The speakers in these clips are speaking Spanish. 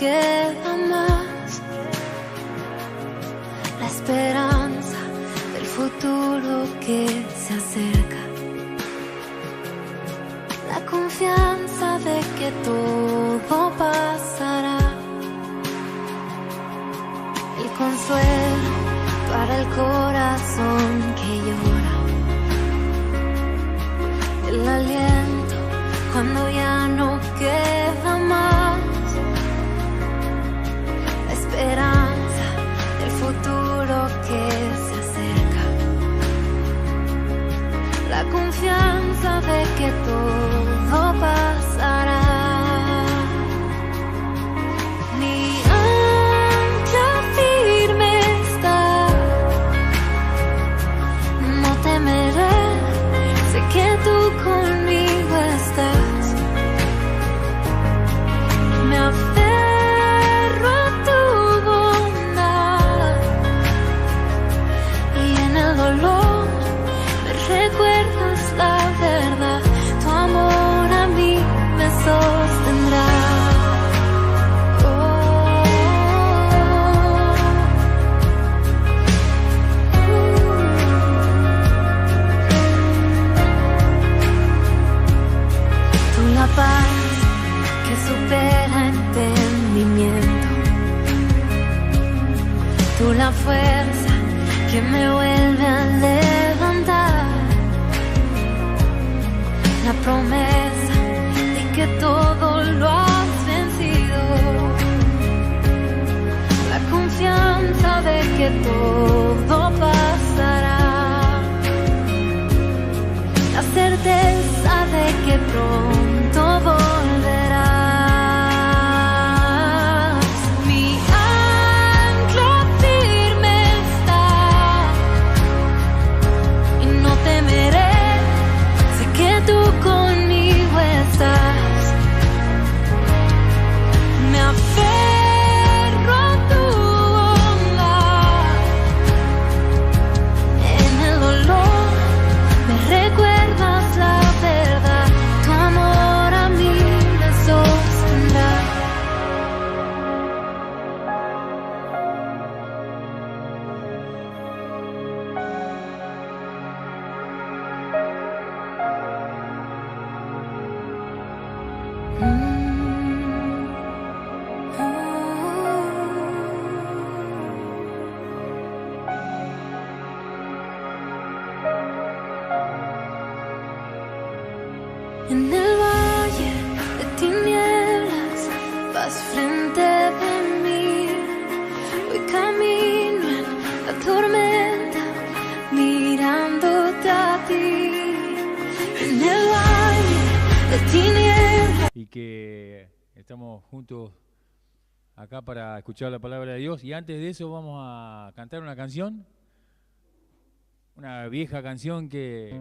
queda más. La esperanza del futuro que se acerca. La confianza de que todo pasará. El consuelo para el corazón que llora. El aliento cuando ya no queda más. La esperanza del futuro que se acerca. La confianza de que todo pasará. Mi ancla firme está. No temeré, sé que tú conmigo estás. Me aferro a tu bondad y en el dolor me recuerdas la verdad. Tu amor a mí me sostendrá. Tú la paz que supera entendimiento. Tú la fuerza que me vuelve a levantar. La promesa de que todo lo has vencido. La confianza de que todo pasará. La certeza de que pronto volverás. Mi ancla firme está y no temeré. Sé que tú conmigo estás. Me aferro a tu bondad. En el dolor me recuerdas la verdad. Tu amor a mí me sostendrá. En el valle de tinieblas vas frente de mí. Voy camino en la tormenta mirándote a ti. En el valle de tinieblas. Y que estamos juntos acá para escuchar la palabra de Dios. Y antes de eso vamos a cantar una canción. Una vieja canción que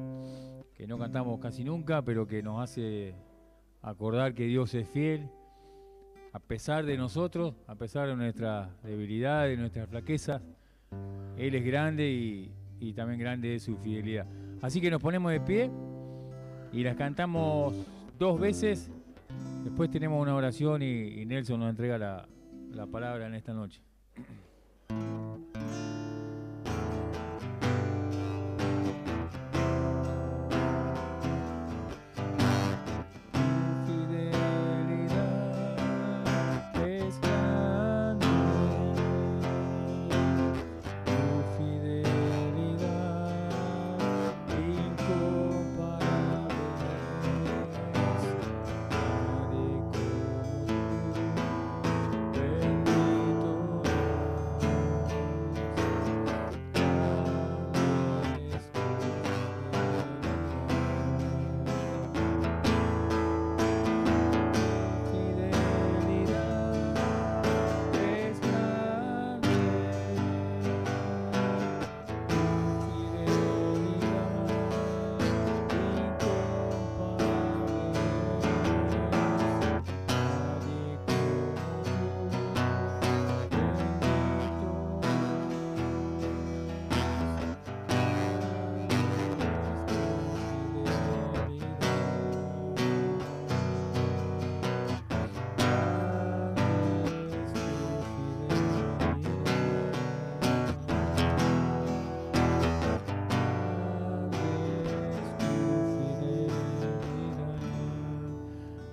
no cantamos casi nunca, pero que nos hace acordar que Dios es fiel, a pesar de nosotros, a pesar de nuestras debilidades, de nuestras flaquezas. Él es grande y también grande es su fidelidad. Así que nos ponemos de pie y las cantamos 2 veces. Después tenemos una oración y Nelson nos entrega la palabra en esta noche. Bendito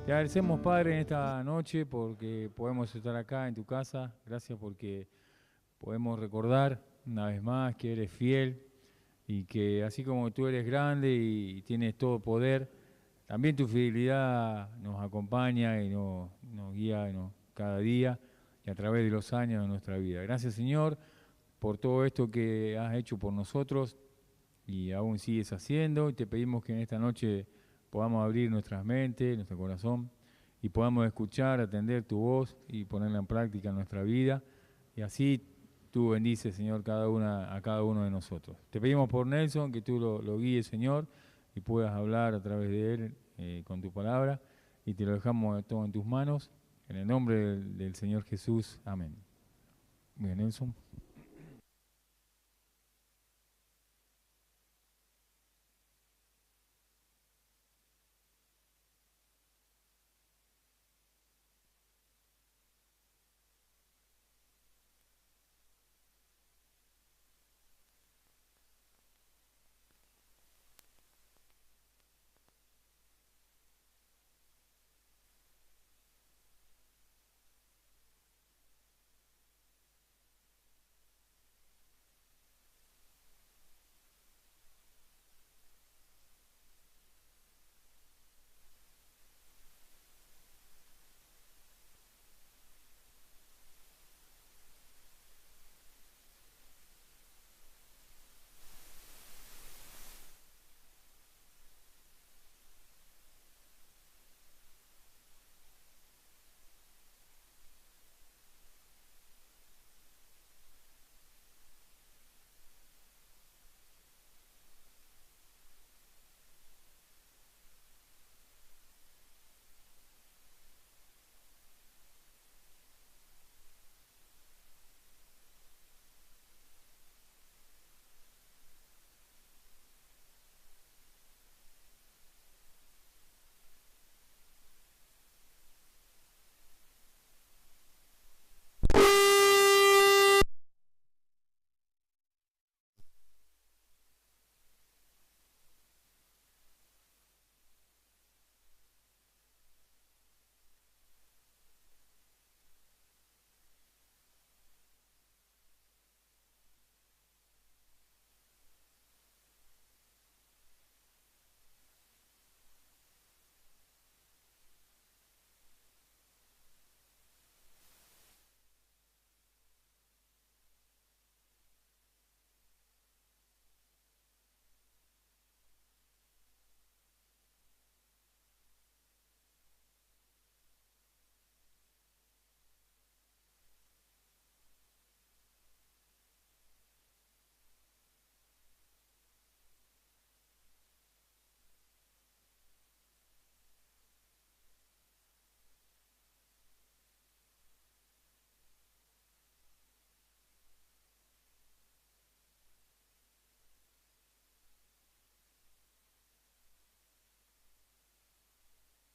Te agradecemos, Padre, en esta noche porque podemos estar acá en tu casa. Gracias porque podemos recordar una vez más que eres fiel y que así como tú eres grande y tienes todo poder, también tu fidelidad nos acompaña y nos guía cada día y a través de los años de nuestra vida. Gracias, Señor, por todo esto que has hecho por nosotros y aún sigues haciendo. Y te pedimos que en esta noche podamos abrir nuestras mentes, nuestro corazón y podamos escuchar, atender tu voz y ponerla en práctica en nuestra vida. Y así tú bendices, Señor, a cada uno de nosotros. Te pedimos por Nelson que tú lo guíes, Señor, y puedas hablar a través de él con tu palabra. Y te lo dejamos todo en tus manos. En el nombre del Señor Jesús. Amén. Bien, Nelson.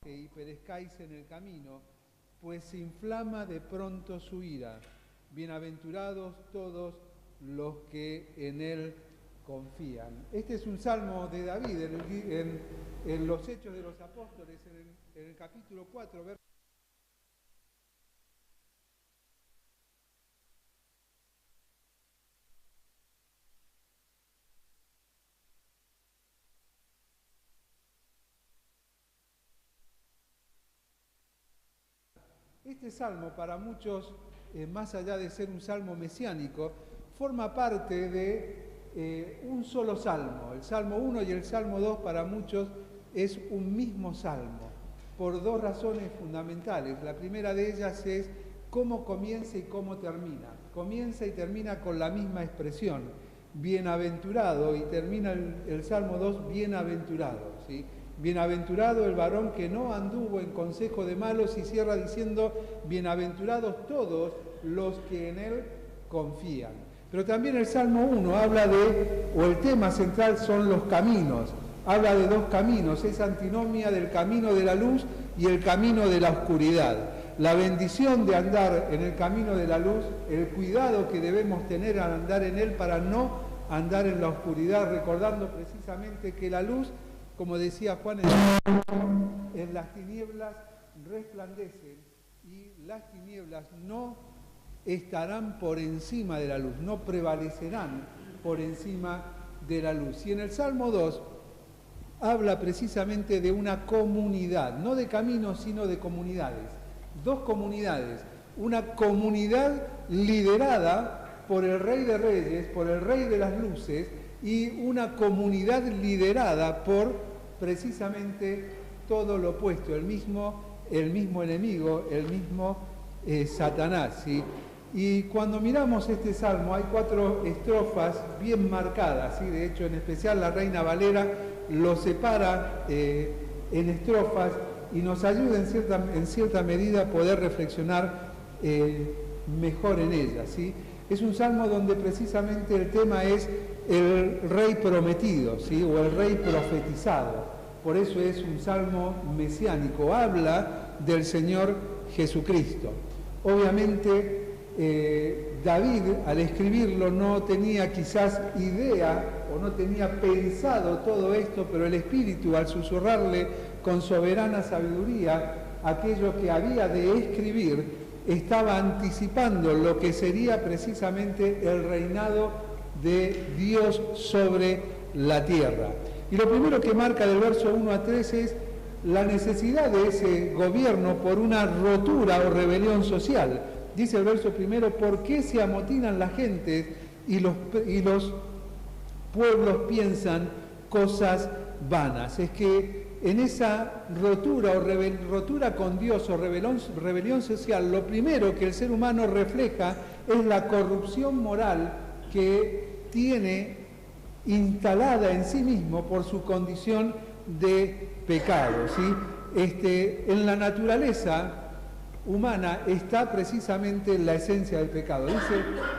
Y perezcáis en el camino, pues se inflama de pronto su ira. Bienaventurados todos los que en él confían. Este es un salmo de David en los Hechos de los Apóstoles, en el capítulo 4, verso. Este salmo, para muchos, más allá de ser un salmo mesiánico, forma parte de un solo salmo. El Salmo 1 y el Salmo 2 para muchos es un mismo salmo, por dos razones fundamentales. La primera de ellas es cómo comienza y cómo termina. Comienza y termina con la misma expresión, bienaventurado, y termina el Salmo 2, bienaventurado, ¿sí? Bienaventurado el varón que no anduvo en consejo de malos, y cierra diciendo, bienaventurados todos los que en él confían. Pero también el Salmo 1 habla o el tema central son los caminos. Habla de dos caminos, es antinomia del camino de la luz y el camino de la oscuridad. La bendición de andar en el camino de la luz, el cuidado que debemos tener al andar en él para no andar en la oscuridad, recordando precisamente que la luz, como decía Juan, en las tinieblas resplandecen y las tinieblas no estarán por encima de la luz, no prevalecerán por encima de la luz. Y en el Salmo 2 habla precisamente de una comunidad, no de caminos, sino de comunidades. Dos comunidades, una comunidad liderada por el Rey de Reyes, por el Rey de las Luces, y una comunidad liderada por precisamente todo lo opuesto, el mismo enemigo, el mismo Satanás, ¿sí? Y cuando miramos este salmo hay 4 estrofas bien marcadas, ¿sí? De hecho, en especial la Reina Valera lo separa en estrofas y nos ayuda en cierta medida a poder reflexionar mejor en ellas, ¿sí? Es un salmo donde precisamente el tema es el rey prometido, ¿sí? O el rey profetizado. Por eso es un salmo mesiánico, habla del Señor Jesucristo. Obviamente David al escribirlo no tenía quizás idea o no tenía pensado todo esto, pero el Espíritu al susurrarle con soberana sabiduría aquello que había de escribir, estaba anticipando lo que sería precisamente el reinado de Dios sobre la tierra. Y lo primero que marca del verso 1 a 3 es la necesidad de ese gobierno por una rotura o rebelión social. Dice el verso primero: ¿por qué se amotinan las gentes y los pueblos piensan cosas vanas? Es que en esa rotura o rotura con Dios o rebelión social, lo primero que el ser humano refleja es la corrupción moral que tiene instalada en sí mismo por su condición de pecado, ¿sí? En la naturaleza humana está precisamente la esencia del pecado. Dice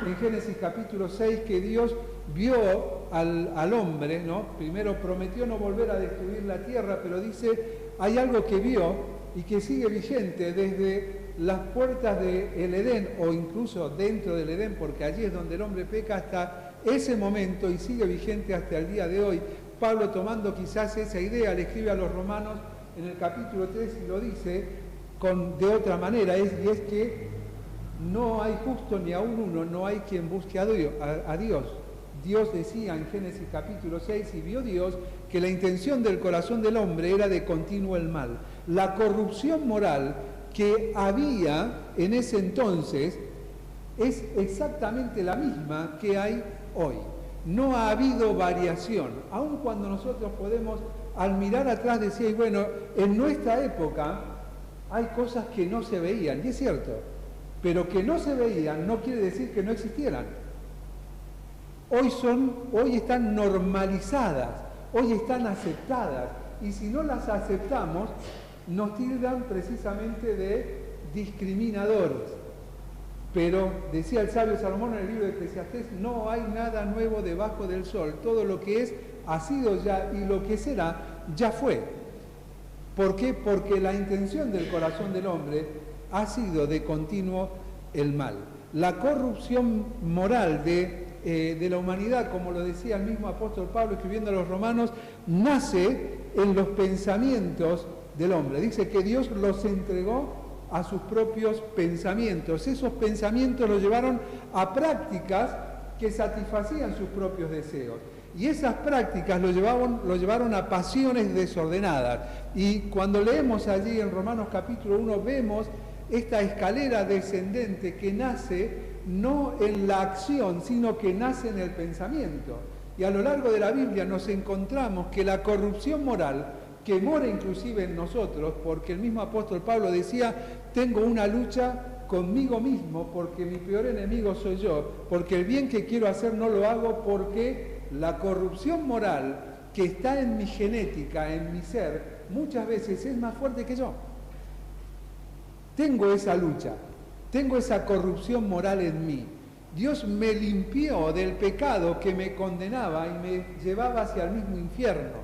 en Génesis capítulo 6 que Dios vio al hombre, ¿no? Primero prometió no volver a destruir la tierra, pero dice, hay algo que vio y que sigue vigente desde las puertas del Edén, o incluso dentro del Edén, porque allí es donde el hombre peca hasta ese momento y sigue vigente hasta el día de hoy. Pablo, tomando quizás esa idea, le escribe a los romanos en el capítulo 3 y lo dice de otra manera, y es que no hay justo ni aún uno, no hay quien busque a Dios. Dios decía en Génesis capítulo 6, y vio Dios que la intención del corazón del hombre era de continuo el mal. La corrupción moral que había en ese entonces es exactamente la misma que hay hoy. No ha habido variación, aun cuando nosotros podemos, al mirar atrás, decir, bueno, en nuestra época hay cosas que no se veían, y es cierto, pero que no se veían no quiere decir que no existieran. Hoy están normalizadas, hoy están aceptadas, y si no las aceptamos, nos tildan precisamente de discriminadores. Pero, decía el sabio Salomón en el libro de Eclesiastés, no hay nada nuevo debajo del sol, todo lo que es ha sido ya, y lo que será ya fue. ¿Por qué? Porque la intención del corazón del hombre ha sido de continuo el mal. La corrupción moral de la humanidad, como lo decía el mismo apóstol Pablo escribiendo a los romanos, nace en los pensamientos del hombre. Dice que Dios los entregó a sus propios pensamientos. Esos pensamientos los llevaron a prácticas que satisfacían sus propios deseos. Y esas prácticas lo llevaron a pasiones desordenadas. Y cuando leemos allí en Romanos capítulo 1, vemos esta escalera descendente que nace no en la acción, sino que nace en el pensamiento. Y a lo largo de la Biblia nos encontramos que la corrupción moral, que mora inclusive en nosotros, porque el mismo apóstol Pablo decía, tengo una lucha conmigo mismo, porque mi peor enemigo soy yo, porque el bien que quiero hacer no lo hago, porque la corrupción moral que está en mi genética, en mi ser, muchas veces es más fuerte que yo. Tengo esa lucha, tengo esa corrupción moral en mí. Dios me limpió del pecado que me condenaba y me llevaba hacia el mismo infierno.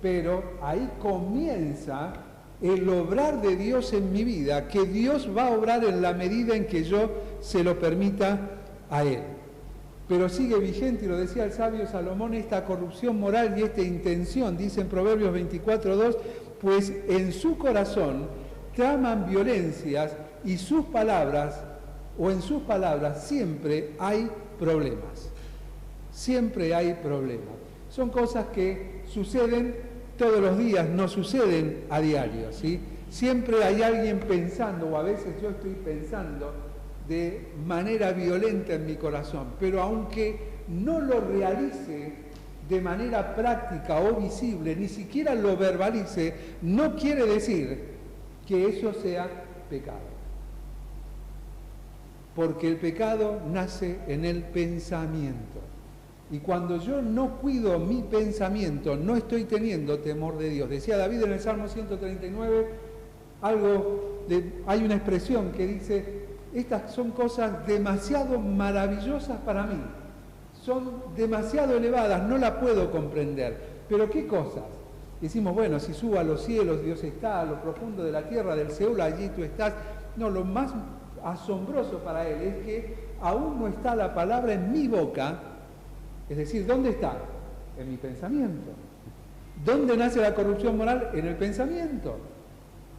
Pero ahí comienza el obrar de Dios en mi vida, que Dios va a obrar en la medida en que yo se lo permita a Él. Pero sigue vigente, y lo decía el sabio Salomón, esta corrupción moral y esta intención, dice en Proverbios 24:2, pues en su corazón traman violencias y sus palabras, o en sus palabras, siempre hay problemas. Siempre hay problemas. Son cosas que suceden todos los días, no suceden a diario, ¿sí? Siempre hay alguien pensando, o a veces yo estoy pensando de manera violenta en mi corazón, pero aunque no lo realice de manera práctica o visible, ni siquiera lo verbalice, no quiere decir que eso sea pecado. Porque el pecado nace en el pensamiento. Y cuando yo no cuido mi pensamiento, no estoy teniendo temor de Dios. Decía David en el Salmo 139, hay una expresión que dice, estas son cosas demasiado maravillosas para mí, son demasiado elevadas, no la puedo comprender. Pero ¿qué cosas? Decimos, bueno, si subo a los cielos, Dios está, a lo profundo de la tierra, del Seol, allí tú estás. No, lo más asombroso para él es que aún no está la palabra en mi boca. Es decir, ¿dónde está? En mi pensamiento. ¿Dónde nace la corrupción moral? En el pensamiento.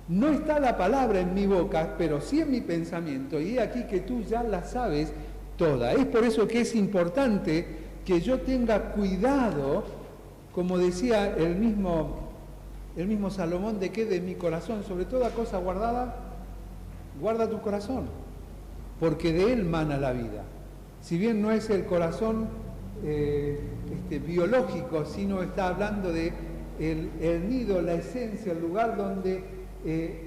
No está la palabra en mi boca, pero sí en mi pensamiento. Y he aquí que tú ya la sabes toda. Es por eso que es importante que yo tenga cuidado, como decía el mismo Salomón, de que de mi corazón, sobre toda cosa guardada, guarda tu corazón, porque de él mana la vida. Si bien no es el corazón biológico, sino está hablando de el nido, la esencia, el lugar donde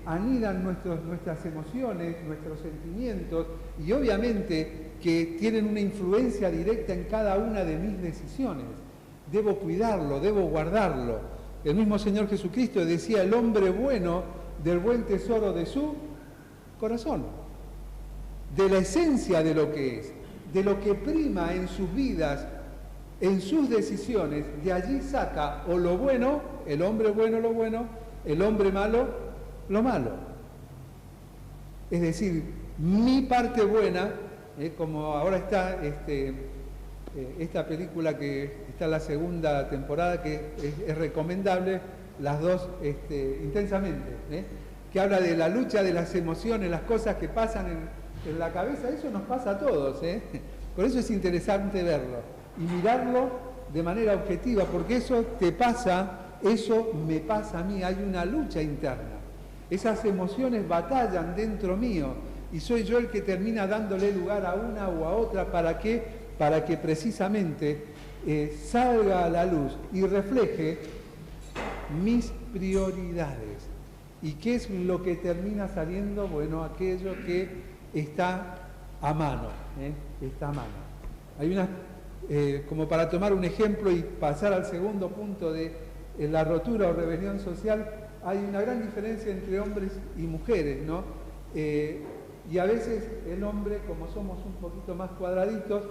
anidan nuestras emociones, nuestros sentimientos, y obviamente que tienen una influencia directa en cada una de mis decisiones. Debo cuidarlo, debo guardarlo. El mismo Señor Jesucristo decía, el hombre bueno del buen tesoro de su corazón, de la esencia de lo que es, de lo que prima en sus vidas, en sus decisiones, de allí saca o lo bueno, el hombre bueno lo bueno, el hombre malo lo malo. Es decir, mi parte buena, como ahora está esta película que está en la segunda temporada, que es recomendable, las dos intensamente, que habla de la lucha de las emociones, las cosas que pasan en la cabeza. Eso nos pasa a todos, Por eso es interesante verlo y mirarlo de manera objetiva, porque eso te pasa, eso me pasa a mí. Hay una lucha interna, esas emociones batallan dentro mío y soy yo el que termina dándole lugar a una o a otra. ¿Para qué? Para que precisamente salga a la luz y refleje mis prioridades. ¿Y qué es lo que termina saliendo? Bueno, aquello que está a mano, está a mano. Hay una, como para tomar un ejemplo y pasar al segundo punto de la rotura o rebelión social, hay una gran diferencia entre hombres y mujeres, ¿no? Y a veces el hombre, como somos un poquito más cuadraditos,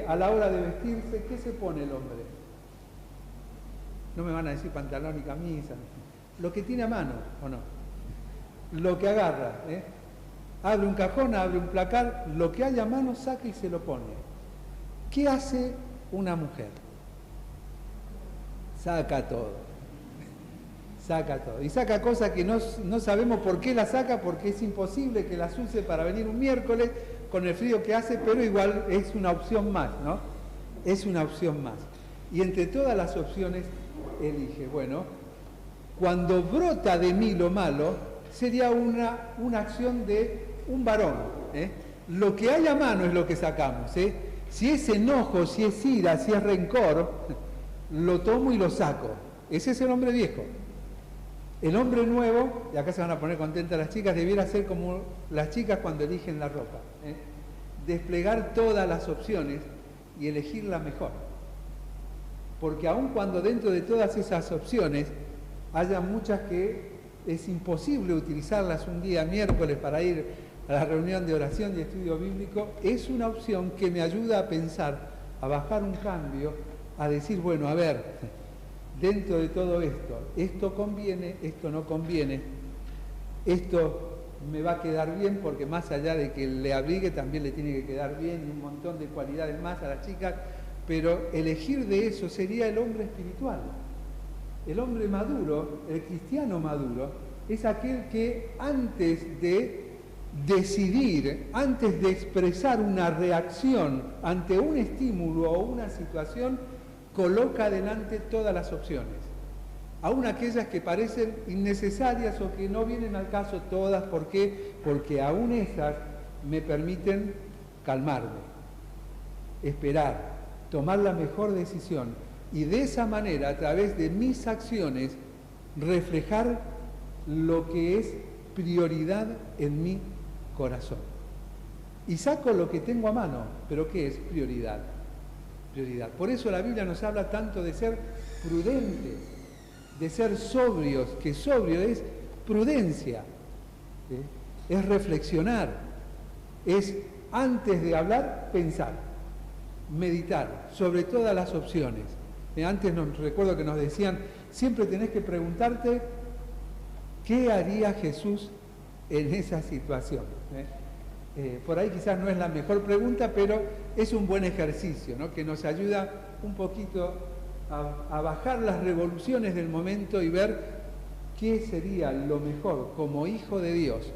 a la hora de vestirse, ¿qué se pone el hombre? No me van a decir pantalón y camisa, lo que tiene a mano, ¿o no? Lo que agarra, abre un cajón, abre un placar, lo que haya a mano saca y se lo pone. ¿Qué hace una mujer? Saca todo. Saca todo. Y saca cosas que no sabemos por qué la saca, porque es imposible que las use para venir un miércoles con el frío que hace, pero igual es una opción más, ¿no? Es una opción más. Y entre todas las opciones elige. Bueno, cuando brota de mí lo malo, sería una acción de un varón. Lo que hay a mano es lo que sacamos. Si es enojo, si es ira, si es rencor, lo tomo y lo saco. Ese es el hombre viejo. El hombre nuevo, y acá se van a poner contentas las chicas, debiera ser como las chicas cuando eligen la ropa. Desplegar todas las opciones y elegir la mejor. Porque aun cuando dentro de todas esas opciones haya muchas que es imposible utilizarlas un día miércoles para ir a la reunión de oración y estudio bíblico, es una opción que me ayuda a pensar, a bajar un cambio, a decir, bueno, a ver, dentro de todo esto conviene, esto no conviene, esto me va a quedar bien, porque más allá de que le abrigue, también le tiene que quedar bien, y un montón de cualidades más a las chicas, pero elegir de eso sería el hombre espiritual. El hombre maduro, el cristiano maduro, es aquel que antes de decidir, antes de expresar una reacción ante un estímulo o una situación, coloca adelante todas las opciones, aun aquellas que parecen innecesarias o que no vienen al caso todas. ¿Por qué? Porque aún esas me permiten calmarme, esperar, tomar la mejor decisión y de esa manera, a través de mis acciones, reflejar lo que es prioridad en mi corazón. Y saco lo que tengo a mano, pero ¿qué es prioridad? Prioridad. Por eso la Biblia nos habla tanto de ser prudentes, de ser sobrios, que sobrio es prudencia, es reflexionar, es antes de hablar, pensar, meditar sobre todas las opciones. Antes recuerdo que nos decían, siempre tenés que preguntarte qué haría Jesús en esa situación. Por ahí quizás no es la mejor pregunta, pero es un buen ejercicio, ¿no? Que nos ayuda un poquito a bajar las revoluciones del momento y ver qué sería lo mejor como hijo de Dios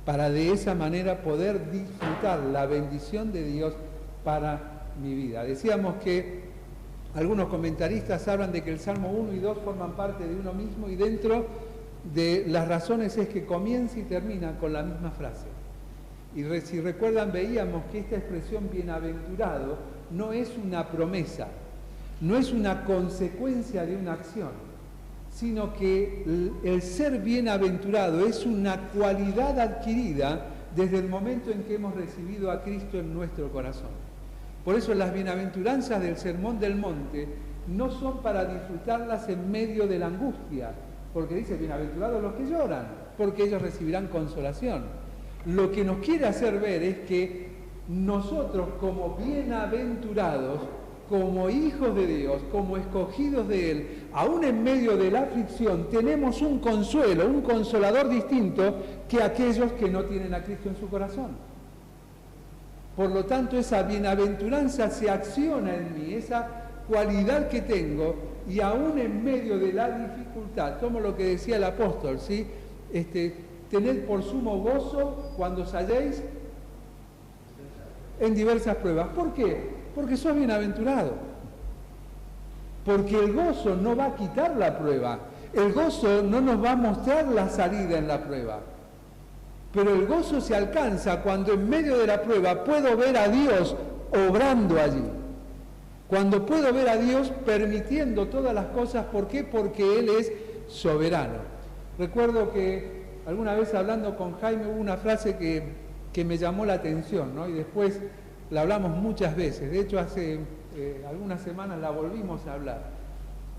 para de esa manera poder disfrutar la bendición de Dios para mi vida. Decíamos que algunos comentaristas hablan de que el Salmo 1 y 2 forman parte de uno mismo y dentro de las razones es que comienza y termina con la misma frase. Y si recuerdan, veíamos que esta expresión bienaventurado no es una promesa, no es una consecuencia de una acción, sino que el ser bienaventurado es una cualidad adquirida desde el momento en que hemos recibido a Cristo en nuestro corazón. Por eso las bienaventuranzas del Sermón del Monte no son para disfrutarlas en medio de la angustia, porque dice, bienaventurados los que lloran, porque ellos recibirán consolación. Lo que nos quiere hacer ver es que nosotros como bienaventurados, como hijos de Dios, como escogidos de Él, aún en medio de la aflicción, tenemos un consuelo, un consolador distinto que aquellos que no tienen a Cristo en su corazón. Por lo tanto, esa bienaventuranza se acciona en mí, esa cualidad que tengo, y aún en medio de la dificultad, como lo que decía el apóstol, ¿sí? Tened por sumo gozo cuando os halléis en diversas pruebas. ¿Por qué? Porque sos bienaventurado. Porque el gozo no va a quitar la prueba. El gozo no nos va a mostrar la salida en la prueba. Pero el gozo se alcanza cuando en medio de la prueba puedo ver a Dios obrando allí. Cuando puedo ver a Dios permitiendo todas las cosas. ¿Por qué? Porque Él es soberano. Recuerdo que alguna vez hablando con Jaime hubo una frase que me llamó la atención, ¿no? Y después la hablamos muchas veces. De hecho, hace algunas semanas la volvimos a hablar,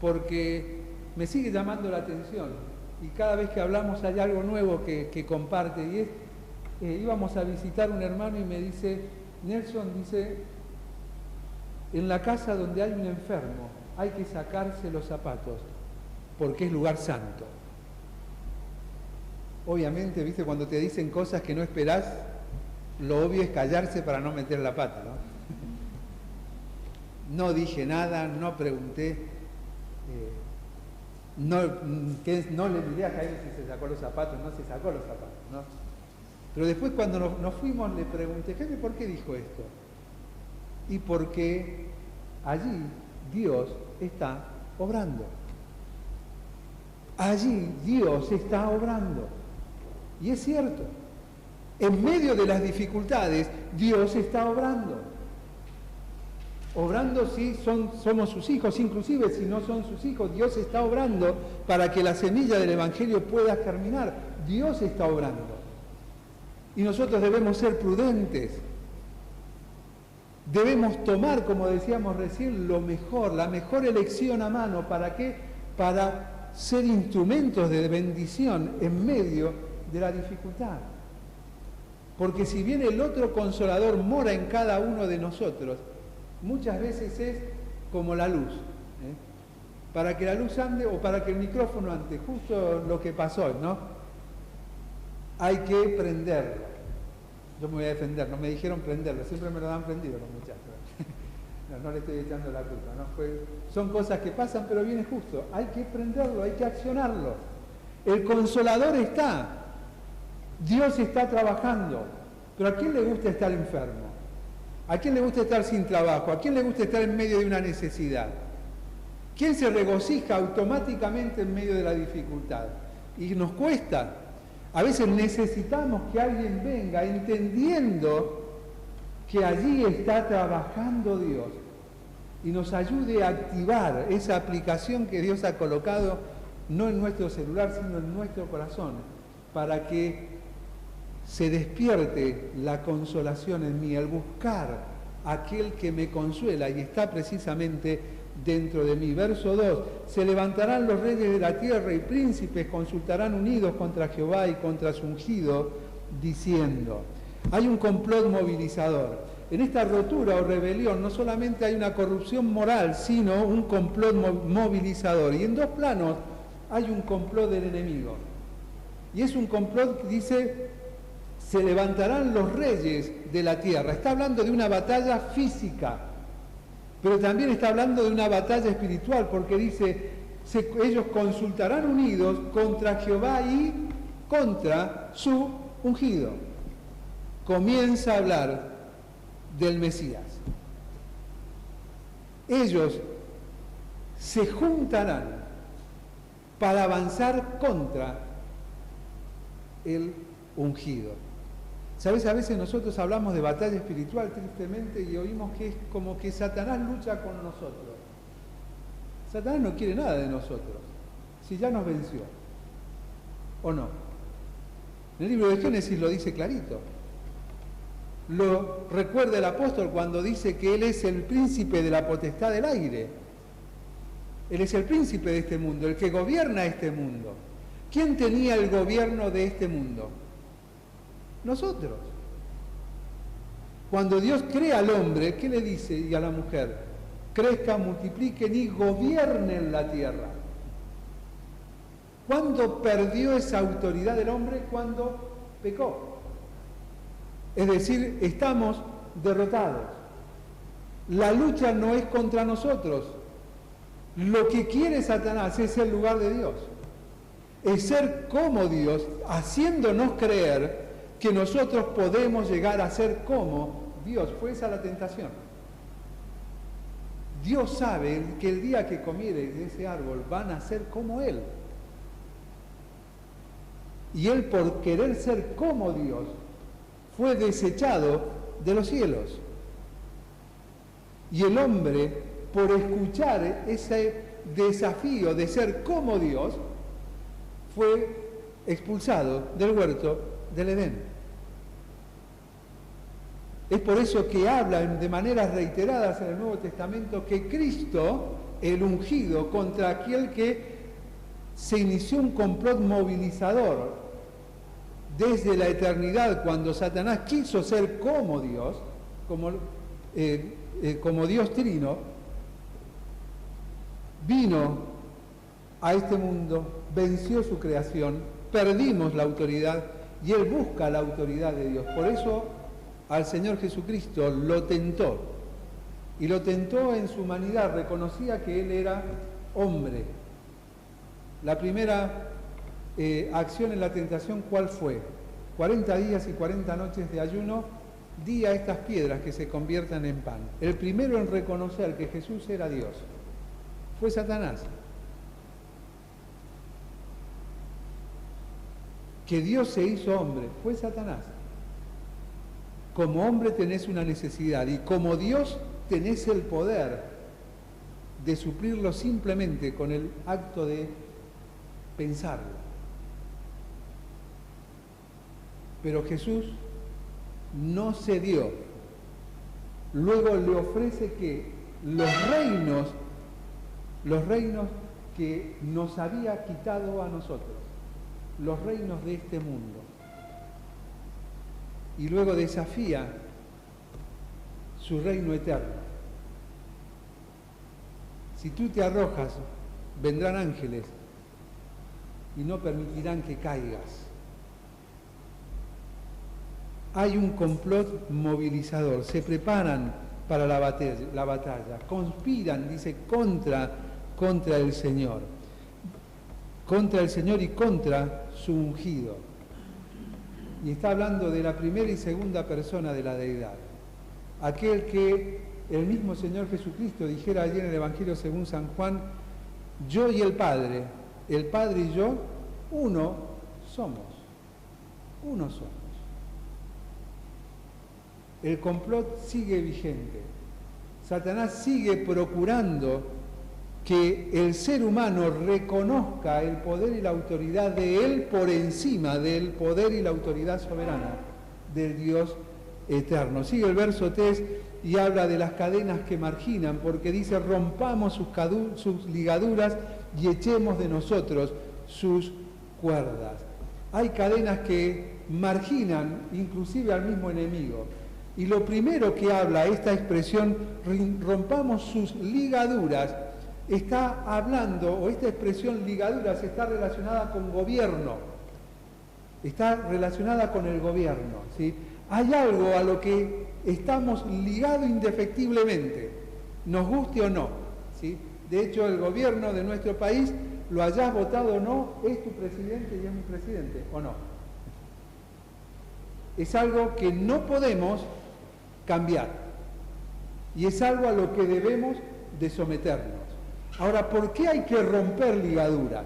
porque me sigue llamando la atención. Y cada vez que hablamos hay algo nuevo que comparte. Y es, íbamos a visitar un hermano y me dice, Nelson, dice, en la casa donde hay un enfermo hay que sacarse los zapatos, porque es lugar santo. Obviamente, viste, cuando te dicen cosas que no esperás, lo obvio es callarse para no meter la pata, ¿no? No dije nada, no pregunté, no le miré a Jaime si se sacó los zapatos, no se sacó los zapatos, ¿no? Pero después cuando nos fuimos le pregunté, Jaime, ¿por qué dijo esto? Y porque allí Dios está obrando. Allí Dios está obrando. Y es cierto, en medio de las dificultades, Dios está obrando. Obrando si somos sus hijos, inclusive si no son sus hijos, Dios está obrando para que la semilla del Evangelio pueda germinar. Dios está obrando. Y nosotros debemos ser prudentes. Debemos tomar, como decíamos recién, lo mejor, la mejor elección a mano. ¿Para qué? Para ser instrumentos de bendición en medio de la dificultad. Porque si bien el otro consolador mora en cada uno de nosotros, muchas veces es como la luz. Para que la luz ande o para que el micrófono ande, justo lo que pasó, ¿no? Hay que prenderlo. Yo me voy a defender, no me dijeron prenderlo, siempre me lo dan prendido los muchachos. No le estoy echando la culpa, ¿no? Son cosas que pasan, pero viene justo. Hay que prenderlo, hay que accionarlo. El Consolador está. Dios está trabajando. Pero ¿a quién le gusta estar enfermo? ¿A quién le gusta estar sin trabajo? ¿A quién le gusta estar en medio de una necesidad? ¿Quién se regocija automáticamente en medio de la dificultad? Y nos cuesta. A veces necesitamos que alguien venga entendiendo que allí está trabajando Dios y nos ayude a activar esa aplicación que Dios ha colocado no en nuestro celular, sino en nuestro corazón, para que se despierte la consolación en mí, el buscar a aquel que me consuela, y está precisamente dentro de mí. Verso 2, se levantarán los reyes de la tierra y príncipes consultarán unidos contra Jehová y contra su ungido, diciendo. Hay un complot movilizador. En esta rotura o rebelión no solamente hay una corrupción moral, sino un complot movilizador. Y en dos planos hay un complot del enemigo. Y es un complot que dice, se levantarán los reyes de la tierra. Está hablando de una batalla física, pero también está hablando de una batalla espiritual, porque dice, ellos consultarán unidos contra Jehová y contra su ungido. Comienza a hablar del Mesías. Ellos se juntarán para avanzar contra el ungido. ¿Sabes? A veces nosotros hablamos de batalla espiritual tristemente y oímos que es como que Satanás lucha con nosotros. Satanás no quiere nada de nosotros, si ya nos venció. ¿O no? En el libro de Génesis lo dice clarito. Lo recuerda el apóstol cuando dice que él es el príncipe de la potestad del aire. Él es el príncipe de este mundo, el que gobierna este mundo. ¿Quién tenía el gobierno de este mundo? Nosotros. Cuando Dios crea al hombre, ¿qué le dice? Y a la mujer, crezcan, multipliquen y gobiernen la tierra. ¿Cuándo perdió esa autoridad del hombre? Cuando pecó. Es decir, estamos derrotados. La lucha no es contra nosotros. Lo que quiere Satanás es el lugar de Dios. Es ser como Dios, haciéndonos creer que nosotros podemos llegar a ser como Dios. Fue esa la tentación. Dios sabe que el día que comiere de ese árbol van a ser como Él. Y Él, por querer ser como Dios, fue desechado de los cielos. Y el hombre, por escuchar ese desafío de ser como Dios, fue expulsado del huerto del Edén. Es por eso que habla de maneras reiteradas en el Nuevo Testamento que Cristo, el ungido, contra aquel que se inició un complot movilizador desde la eternidad, cuando Satanás quiso ser como Dios, como Dios Trino, vino a este mundo, venció su creación, perdimos la autoridad y Él busca la autoridad de Dios. Por eso al Señor Jesucristo lo tentó, y lo tentó en su humanidad, reconocía que Él era hombre. La primera acción en la tentación, ¿cuál fue? 40 días y 40 noches de ayuno, di a estas piedras que se conviertan en pan. El primero en reconocer que Jesús era Dios fue Satanás. Que Dios se hizo hombre fue Satanás. Como hombre tenés una necesidad y como Dios tenés el poder de suplirlo simplemente con el acto de pensarlo. Pero Jesús no cedió. Luego le ofrece que los reinos que nos había quitado a nosotros, los reinos de este mundo. Y luego desafía su reino eterno. Si tú te arrojas, vendrán ángeles y no permitirán que caigas. Hay un complot movilizador. Se preparan para la batalla. Conspiran, dice, contra el Señor. Contra el Señor y contra su ungido. Y está hablando de la primera y segunda persona de la deidad. Aquel que el mismo Señor Jesucristo dijera allí en el Evangelio según San Juan: yo y el Padre y yo, uno somos. Uno somos. El complot sigue vigente. Satanás sigue procurando que el ser humano reconozca el poder y la autoridad de él por encima del poder y la autoridad soberana del Dios eterno. Sigue el verso 3 y habla de las cadenas que marginan, porque dice: rompamos sus ligaduras y echemos de nosotros sus cuerdas. Hay cadenas que marginan inclusive al mismo enemigo. Y lo primero que habla esta expresión, rompamos sus ligaduras, está hablando, o esta expresión ligaduras está relacionada con gobierno, está relacionada con el gobierno, ¿sí? Hay algo a lo que estamos ligados indefectiblemente, nos guste o no, ¿sí? De hecho, el gobierno de nuestro país, lo hayas votado o no, es tu presidente y es mi presidente, ¿o no? Es algo que no podemos cambiar y es algo a lo que debemos de someternos. Ahora, ¿por qué hay que romper ligaduras?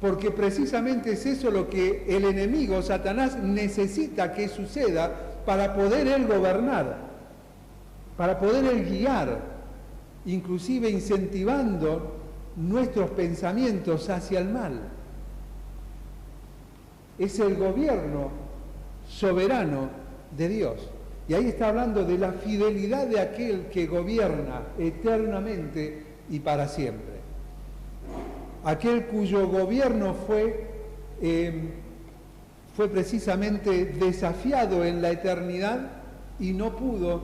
Porque precisamente es eso lo que el enemigo, Satanás, necesita que suceda para poder él gobernar, para poder él guiar, inclusive incentivando nuestros pensamientos hacia el mal. Es el gobierno soberano de Dios. Y ahí está hablando de la fidelidad de aquel que gobierna eternamente y para siempre. Aquel cuyo gobierno fue precisamente desafiado en la eternidad y no pudo,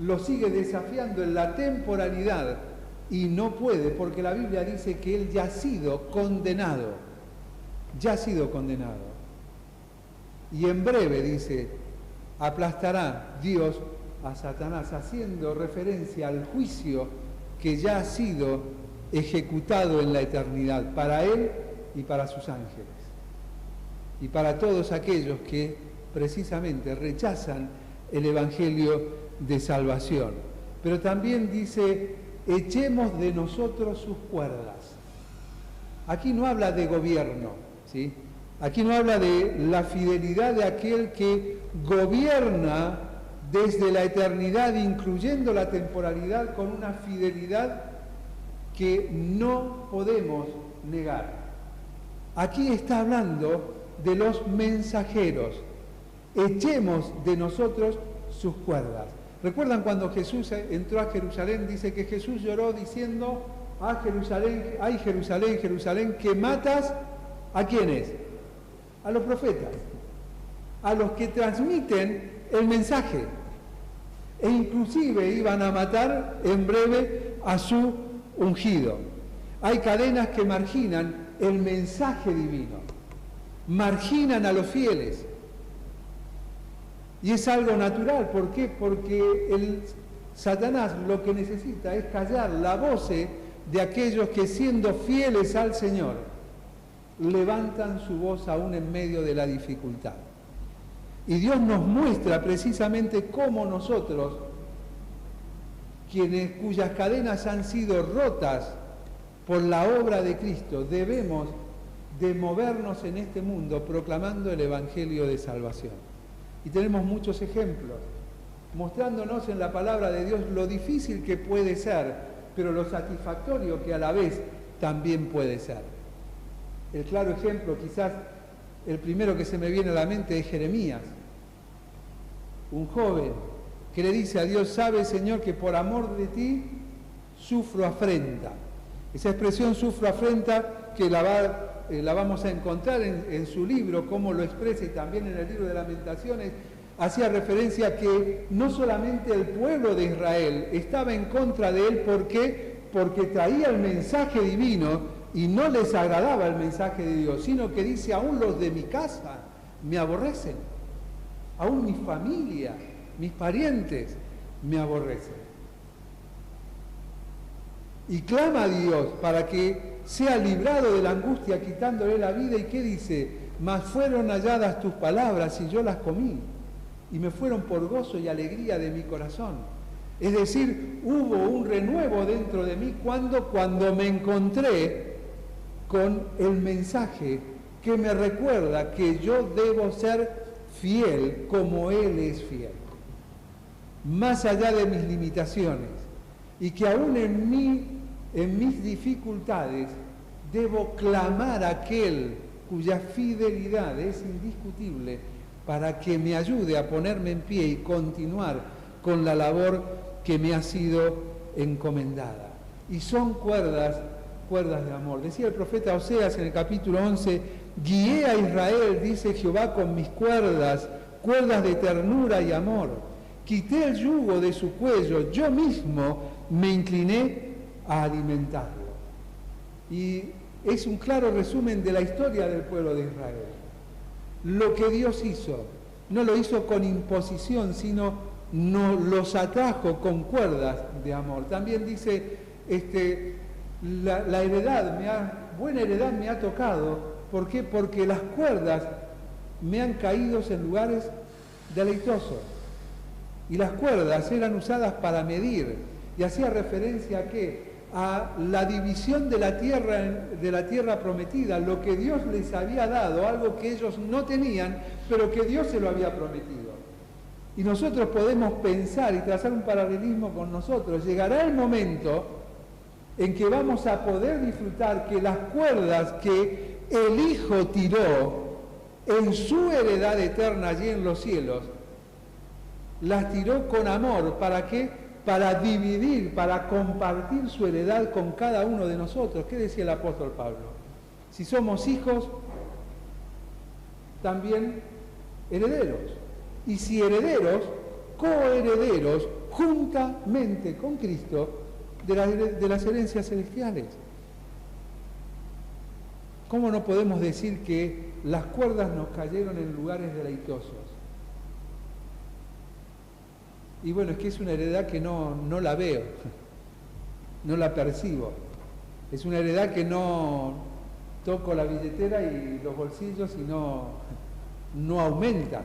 lo sigue desafiando en la temporalidad y no puede, porque la Biblia dice que él ya ha sido condenado, Y en breve, dice, aplastará Dios a Satanás, haciendo referencia al juicio que ya ha sido ejecutado en la eternidad para él y para sus ángeles. Y para todos aquellos que precisamente rechazan el Evangelio de salvación. Pero también dice: echemos de nosotros sus cuerdas. Aquí no habla de gobierno, ¿sí? Aquí no habla de la fidelidad de aquel que gobierna desde la eternidad, incluyendo la temporalidad, con una fidelidad que no podemos negar. Aquí está hablando de los mensajeros. Echemos de nosotros sus cuerdas. ¿Recuerdan cuando Jesús entró a Jerusalén? Dice que Jesús lloró diciendo: ¡Ah, Jerusalén, ay Jerusalén, Jerusalén, que matas! ¿A quiénes? A los profetas, a los que transmiten el mensaje. E inclusive iban a matar en breve a su ungido. Hay cadenas que marginan el mensaje divino, marginan a los fieles. Y es algo natural. ¿Por qué? Porque el Satanás lo que necesita es callar la voz de aquellos que, siendo fieles al Señor, levantan su voz aún en medio de la dificultad. Y Dios nos muestra precisamente cómo nosotros, cuyas cadenas han sido rotas por la obra de Cristo, debemos de movernos en este mundo proclamando el Evangelio de salvación. Y tenemos muchos ejemplos, mostrándonos en la palabra de Dios lo difícil que puede ser, pero lo satisfactorio que a la vez también puede ser. El claro ejemplo, quizás el primero que se me viene a la mente, es Jeremías, un joven que le dice a Dios: sabe, Señor, que por amor de ti sufro afrenta. Esa expresión sufro afrenta, que la vamos a encontrar en su libro, cómo lo expresa, y también en el libro de Lamentaciones, hacía referencia a que no solamente el pueblo de Israel estaba en contra de él, ¿por qué? Porque traía el mensaje divino y no les agradaba el mensaje de Dios, sino que dice: aún los de mi casa me aborrecen, aún mi familia, mis parientes me aborrecen. Y clama a Dios para que sea librado de la angustia quitándole la vida. ¿Y qué dice? Mas fueron halladas tus palabras y yo las comí, y me fueron por gozo y alegría de mi corazón. Es decir, hubo un renuevo dentro de mí cuando me encontré con el mensaje que me recuerda que yo debo ser fiel como Él es fiel, más allá de mis limitaciones, y que aún en mis dificultades debo clamar a aquel cuya fidelidad es indiscutible para que me ayude a ponerme en pie y continuar con la labor que me ha sido encomendada. Y son cuerdas de amor. Decía el profeta Oseas en el capítulo 11, guié a Israel, dice Jehová, con mis cuerdas de ternura y amor. Quité el yugo de su cuello, yo mismo me incliné a alimentarlo. Y es un claro resumen de la historia del pueblo de Israel. Lo que Dios hizo, no lo hizo con imposición, sino los atrajo con cuerdas de amor. También dice, la heredad, buena heredad me ha tocado. ¿Por qué? Porque las cuerdas me han caído en lugares deleitosos. Y las cuerdas eran usadas para medir. Y hacía referencia a ¿qué? A la división de la tierra prometida, lo que Dios les había dado, algo que ellos no tenían, pero que Dios se lo había prometido. Y nosotros podemos pensar y trazar un paralelismo con nosotros. Llegará el momento en que vamos a poder disfrutar que las cuerdas que el Hijo tiró en su heredad eterna allí en los cielos, las tiró con amor. ¿Para qué? Para dividir, para compartir su heredad con cada uno de nosotros. ¿Qué decía el apóstol Pablo? Si somos hijos, también herederos. Y si herederos, coherederos, juntamente con Cristo, de las herencias celestiales. ¿Cómo no podemos decir que las cuerdas nos cayeron en lugares deleitosos? Y bueno, es que es una heredad que no la veo, no la percibo. Es una heredad que no toco la billetera y los bolsillos y no aumenta.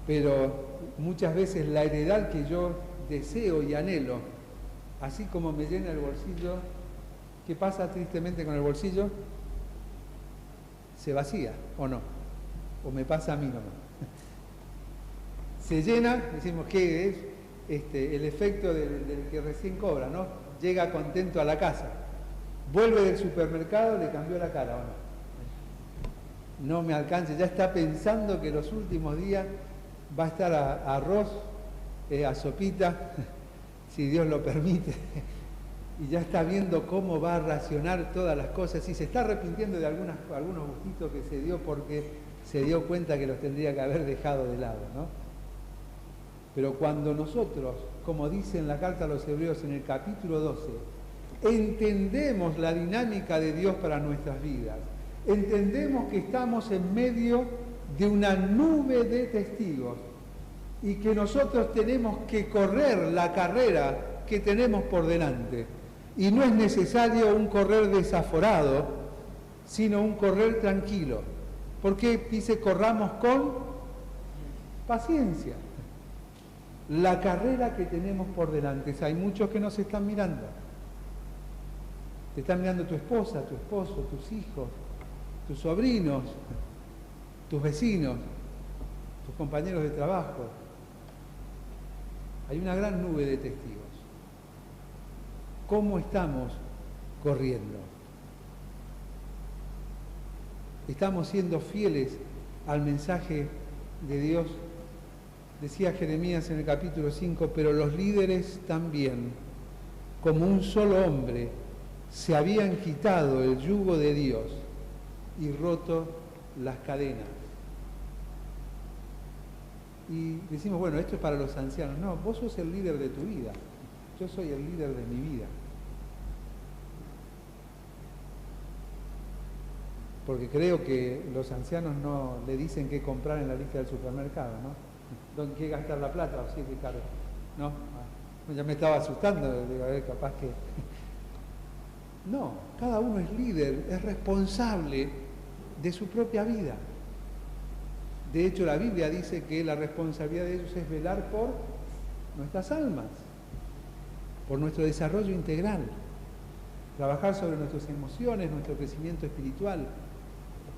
Pero muchas veces la heredad que yo deseo y anhelo, así como me llena el bolsillo, ¿qué pasa tristemente con el bolsillo? Se vacía, ¿o no? ¿O me pasa a mí nomás? Se llena, decimos que es el efecto del que recién cobra, ¿no? Llega contento a la casa, vuelve del supermercado, le cambió la cara, ¿o no? No me alcanza, ya está pensando que los últimos días va a estar a arroz, a sopita, si Dios lo permite, y ya está viendo cómo va a racionar todas las cosas, y se está arrepintiendo de algunos gustitos que se dio porque se dio cuenta que los tendría que haber dejado de lado, ¿no? Pero cuando nosotros, como dice en la carta a los Hebreos en el capítulo 12, entendemos la dinámica de Dios para nuestras vidas, entendemos que estamos en medio de una nube de testigos y que nosotros tenemos que correr la carrera que tenemos por delante. Y no es necesario un correr desaforado, sino un correr tranquilo. Porque dice, corramos con paciencia la carrera que tenemos por delante. Hay muchos que nos están mirando. Te están mirando tu esposa, tu esposo, tus hijos, tus sobrinos, tus vecinos, tus compañeros de trabajo. Hay una gran nube de testigos. ¿Cómo estamos corriendo? ¿Estamos siendo fieles al mensaje de Dios? Decía Jeremías en el capítulo 5, pero los líderes también, como un solo hombre, se habían quitado el yugo de Dios y roto las cadenas. Y decimos, bueno, esto es para los ancianos. No, vos sos el líder de tu vida. Yo soy el líder de mi vida. Porque creo que los ancianos no le dicen qué comprar en la lista del supermercado, ¿no? ¿dónde qué gastar la plata? ¿O sí, Ricardo? ¿No? Ah, ya me estaba asustando, digo, a ver, capaz que... No, cada uno es líder, es responsable de su propia vida. De hecho, la Biblia dice que la responsabilidad de ellos es velar por nuestras almas, por nuestro desarrollo integral, trabajar sobre nuestras emociones, nuestro crecimiento espiritual,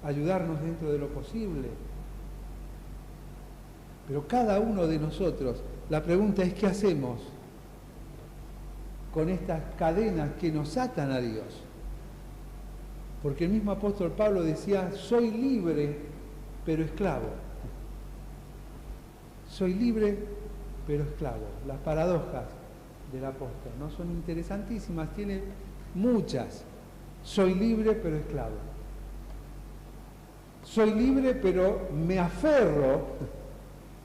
ayudarnos dentro de lo posible. Pero cada uno de nosotros, la pregunta es, ¿qué hacemos con estas cadenas que nos atan a Dios? Porque el mismo apóstol Pablo decía, soy libre, pero esclavo. Soy libre, pero esclavo. Las paradojas del apóstol, ¿no? Son interesantísimas, tiene muchas. Soy libre, pero esclavo. Soy libre, pero me aferro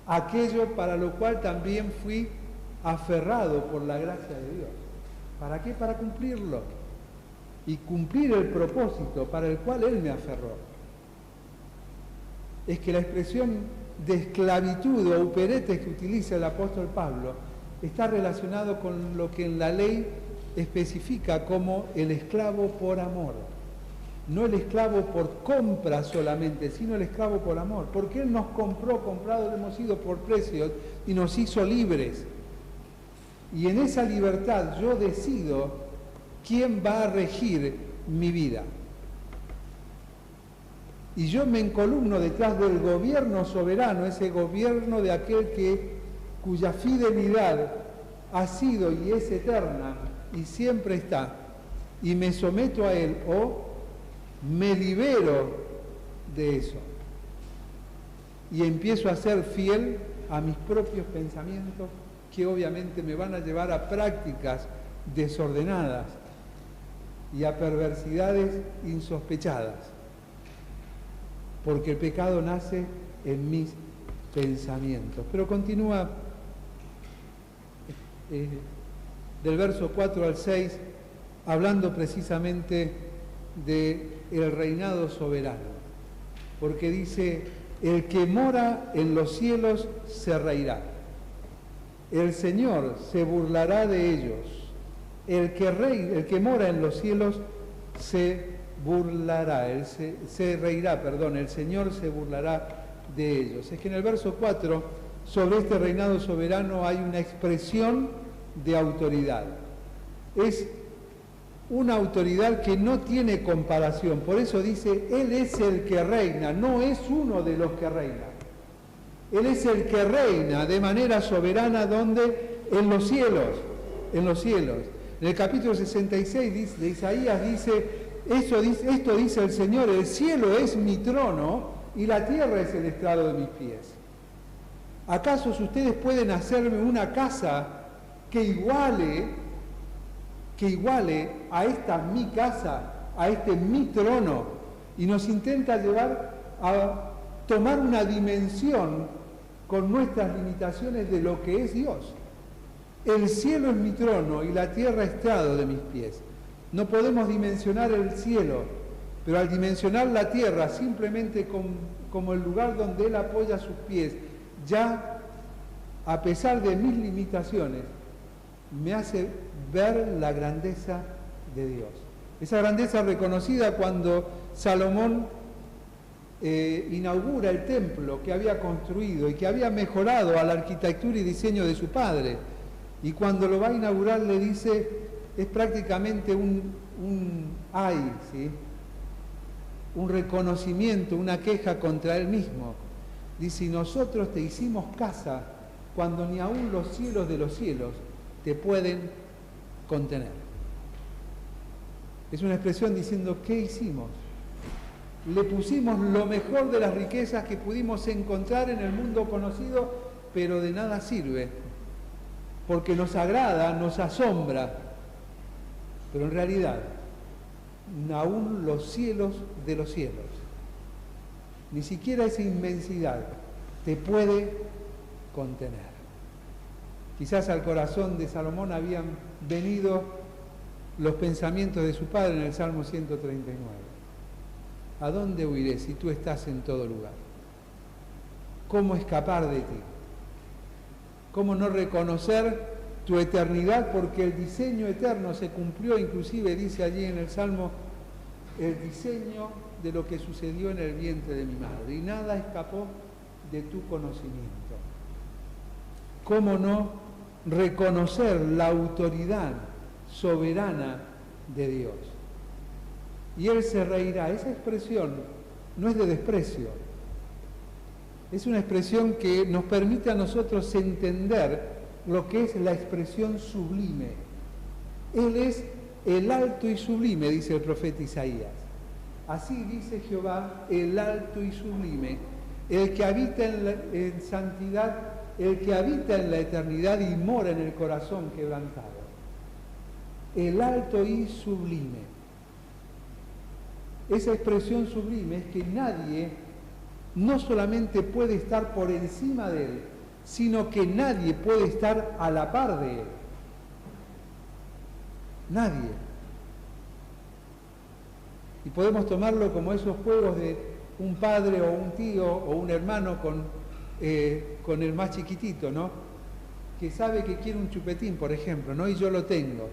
a aquello para lo cual también fui aferrado por la gracia de Dios. ¿Para qué? Para cumplirlo. Y cumplir el propósito para el cual Él me aferró. Es que la expresión de esclavitud o operete que utiliza el apóstol Pablo está relacionado con lo que en la ley especifica como el esclavo por amor. No el esclavo por compra solamente, sino el esclavo por amor. Porque Él nos compró, comprado hemos sido por precios y nos hizo libres. Y en esa libertad yo decido quién va a regir mi vida. Y yo me encolumno detrás del gobierno soberano, ese gobierno de aquel cuya fidelidad ha sido y es eterna y siempre está. Y me someto a Él o me libero de eso. Y empiezo a ser fiel a mis propios pensamientos, que obviamente me van a llevar a prácticas desordenadas y a perversidades insospechadas, porque el pecado nace en mis pensamientos. Pero continúa del verso 4 al 6, hablando precisamente del reinado soberano, porque dice, el que mora en los cielos se reirá. El Señor se burlará de ellos. El que mora en los cielos se burlará, se reirá, perdón, el Señor se burlará de ellos. Es que en el verso 4, sobre este reinado soberano hay una expresión de autoridad. Es una autoridad que no tiene comparación, por eso dice, Él es el que reina, no es uno de los que reina. Él es el que reina de manera soberana, donde en los cielos, en los cielos. En el capítulo 66 de Isaías dice, esto dice el Señor, el cielo es mi trono y la tierra es el estrado de mis pies. ¿Acaso ustedes pueden hacerme una casa que iguale a esta mi casa, a este mi trono? Y nos intenta llevar a tomar una dimensión con nuestras limitaciones de lo que es Dios. El cielo es mi trono y la tierra estrado de mis pies. No podemos dimensionar el cielo, pero al dimensionar la tierra simplemente como el lugar donde Él apoya sus pies, ya a pesar de mis limitaciones, me hace ver la grandeza de Dios. Esa grandeza reconocida cuando Salomón inaugura el templo que había construido y que había mejorado a la arquitectura y diseño de su padre. Y cuando lo va a inaugurar le dice, es prácticamente un ¿sí? Un reconocimiento, una queja contra él mismo. Dice, nosotros te hicimos casa cuando ni aún los cielos de los cielos te pueden contener. Es una expresión diciendo, ¿qué hicimos? Le pusimos lo mejor de las riquezas que pudimos encontrar en el mundo conocido, pero de nada sirve, porque nos agrada, nos asombra, pero en realidad, aún los cielos de los cielos, ni siquiera esa inmensidad te puede contener. Quizás al corazón de Salomón habían venido los pensamientos de su padre en el Salmo 139. ¿A dónde huiré si tú estás en todo lugar? ¿Cómo escapar de ti? ¿Cómo no reconocer tu eternidad? Porque el diseño eterno se cumplió, inclusive dice allí en el Salmo, el diseño de lo que sucedió en el vientre de mi madre, y nada escapó de tu conocimiento. ¿Cómo no reconocer la autoridad soberana de Dios? Y Él se reirá. Esa expresión no es de desprecio, es una expresión que nos permite a nosotros entender lo que es la expresión sublime. Él es el alto y sublime, dice el profeta Isaías. Así dice Jehová, el alto y sublime, el que habita en santidad, el que habita en la eternidad y mora en el corazón quebrantado. El alto y sublime. Esa expresión sublime es que nadie no solamente puede estar por encima de Él, sino que nadie puede estar a la par de Él. Nadie. Y podemos tomarlo como esos juegos de un padre o un tío o un hermano con el más chiquitito, ¿no? Que sabe que quiere un chupetín, por ejemplo, ¿no? Y yo lo tengo.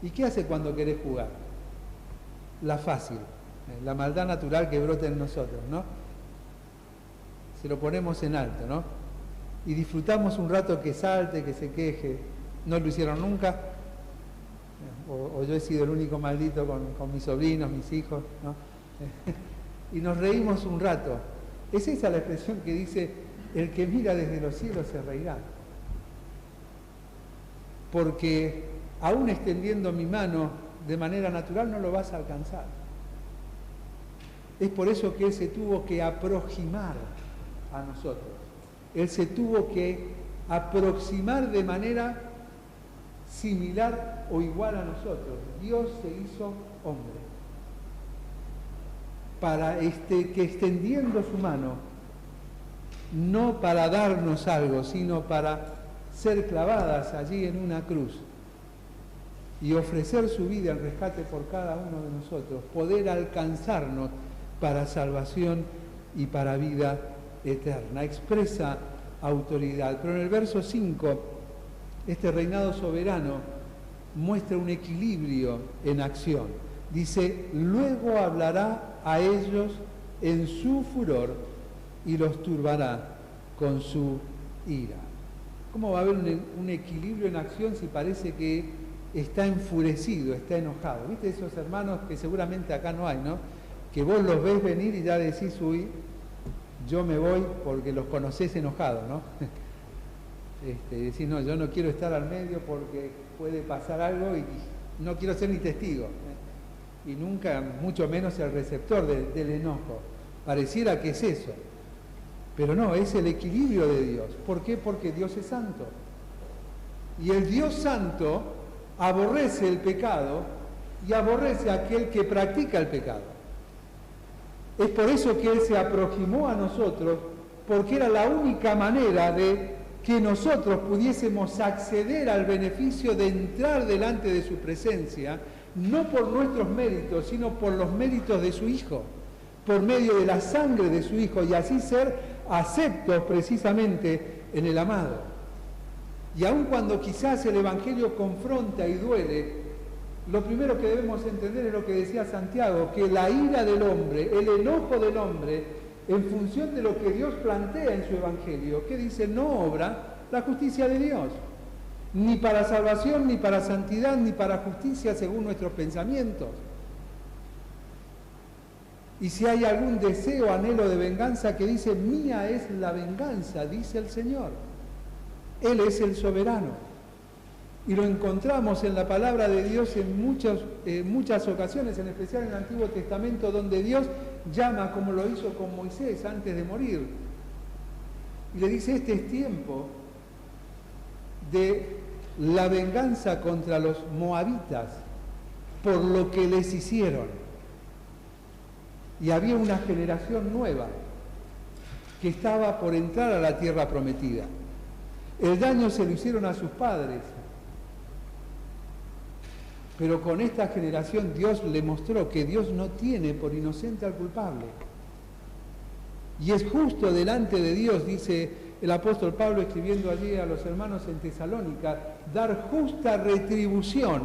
¿Y qué hace cuando querés jugar? La fácil, la maldad natural que brota en nosotros, ¿no? Se lo ponemos en alto, ¿no? Y disfrutamos un rato que salte, que se queje. ¿No lo hicieron nunca? O yo he sido el único maldito con mis sobrinos, mis hijos, ¿no? Y nos reímos un rato. Es esa la expresión que dice, el que mira desde los cielos se reirá. Porque aún extendiendo mi mano de manera natural no lo vas a alcanzar. Es por eso que Él se tuvo que aproximar a nosotros. Él se tuvo que aproximar de manera similar o igual a nosotros. Dios se hizo hombre para que extendiendo su mano, no para darnos algo, sino para ser clavadas allí en una cruz y ofrecer su vida en rescate por cada uno de nosotros, poder alcanzarnos para salvación y para vida eterna. Expresa autoridad. Pero en el verso 5, este reinado soberano muestra un equilibrio en acción. Dice, luego hablará a ellos en su furor y los turbará con su ira. ¿Cómo va a haber un equilibrio en acción si parece que está enfurecido, está enojado? ¿Viste esos hermanos que seguramente acá no hay, ¿no? Que vos los ves venir y ya decís, uy, yo me voy porque los conocés enojados, ¿no? Decís, no, yo no quiero estar al medio porque puede pasar algo y no quiero ser ni testigo. Y nunca, mucho menos el receptor del enojo. Pareciera que es eso. Pero no, es el equilibrio de Dios. ¿Por qué? Porque Dios es santo. Y el Dios santo aborrece el pecado y aborrece a aquel que practica el pecado. Es por eso que Él se aproximó a nosotros, porque era la única manera de que nosotros pudiésemos acceder al beneficio de entrar delante de su presencia, no por nuestros méritos, sino por los méritos de su Hijo, por medio de la sangre de su Hijo, y así ser aceptos precisamente en el amado. Y aun cuando quizás el Evangelio confronta y duele, lo primero que debemos entender es lo que decía Santiago, que la ira del hombre, el enojo del hombre, en función de lo que Dios plantea en su Evangelio, que dice, no obra la justicia de Dios, ni para salvación, ni para santidad, ni para justicia según nuestros pensamientos. Y si hay algún deseo, anhelo de venganza, que dice, mía es la venganza, dice el Señor. Él es el soberano. Y lo encontramos en la palabra de Dios en muchas ocasiones, en especial en el Antiguo Testamento, donde Dios llama, como lo hizo con Moisés antes de morir. Y le dice, este es tiempo de la venganza contra los moabitas por lo que les hicieron. Y había una generación nueva que estaba por entrar a la tierra prometida. El daño se lo hicieron a sus padres. Pero con esta generación Dios le mostró que Dios no tiene por inocente al culpable. Y es justo delante de Dios, dice el apóstol Pablo escribiendo allí a los hermanos en Tesalónica, dar justa retribución.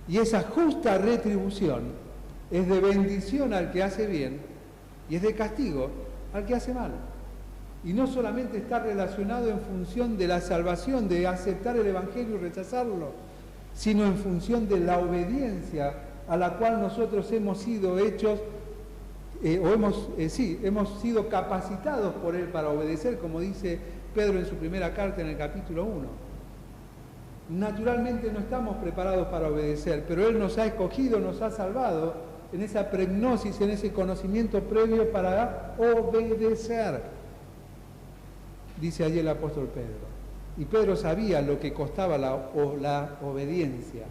Y esa justa retribución es de bendición al que hace bien y es de castigo al que hace mal. Y no solamente está relacionado en función de la salvación, de aceptar el Evangelio y rechazarlo, sino en función de la obediencia a la cual nosotros hemos sido hechos, hemos sido capacitados por Él para obedecer, como dice Pedro en su primera carta en el capítulo 1. Naturalmente no estamos preparados para obedecer, pero Él nos ha escogido, nos ha salvado en esa pregnosis, en ese conocimiento previo para obedecer, dice allí el apóstol Pedro. Y Pedro sabía lo que costaba la obediencia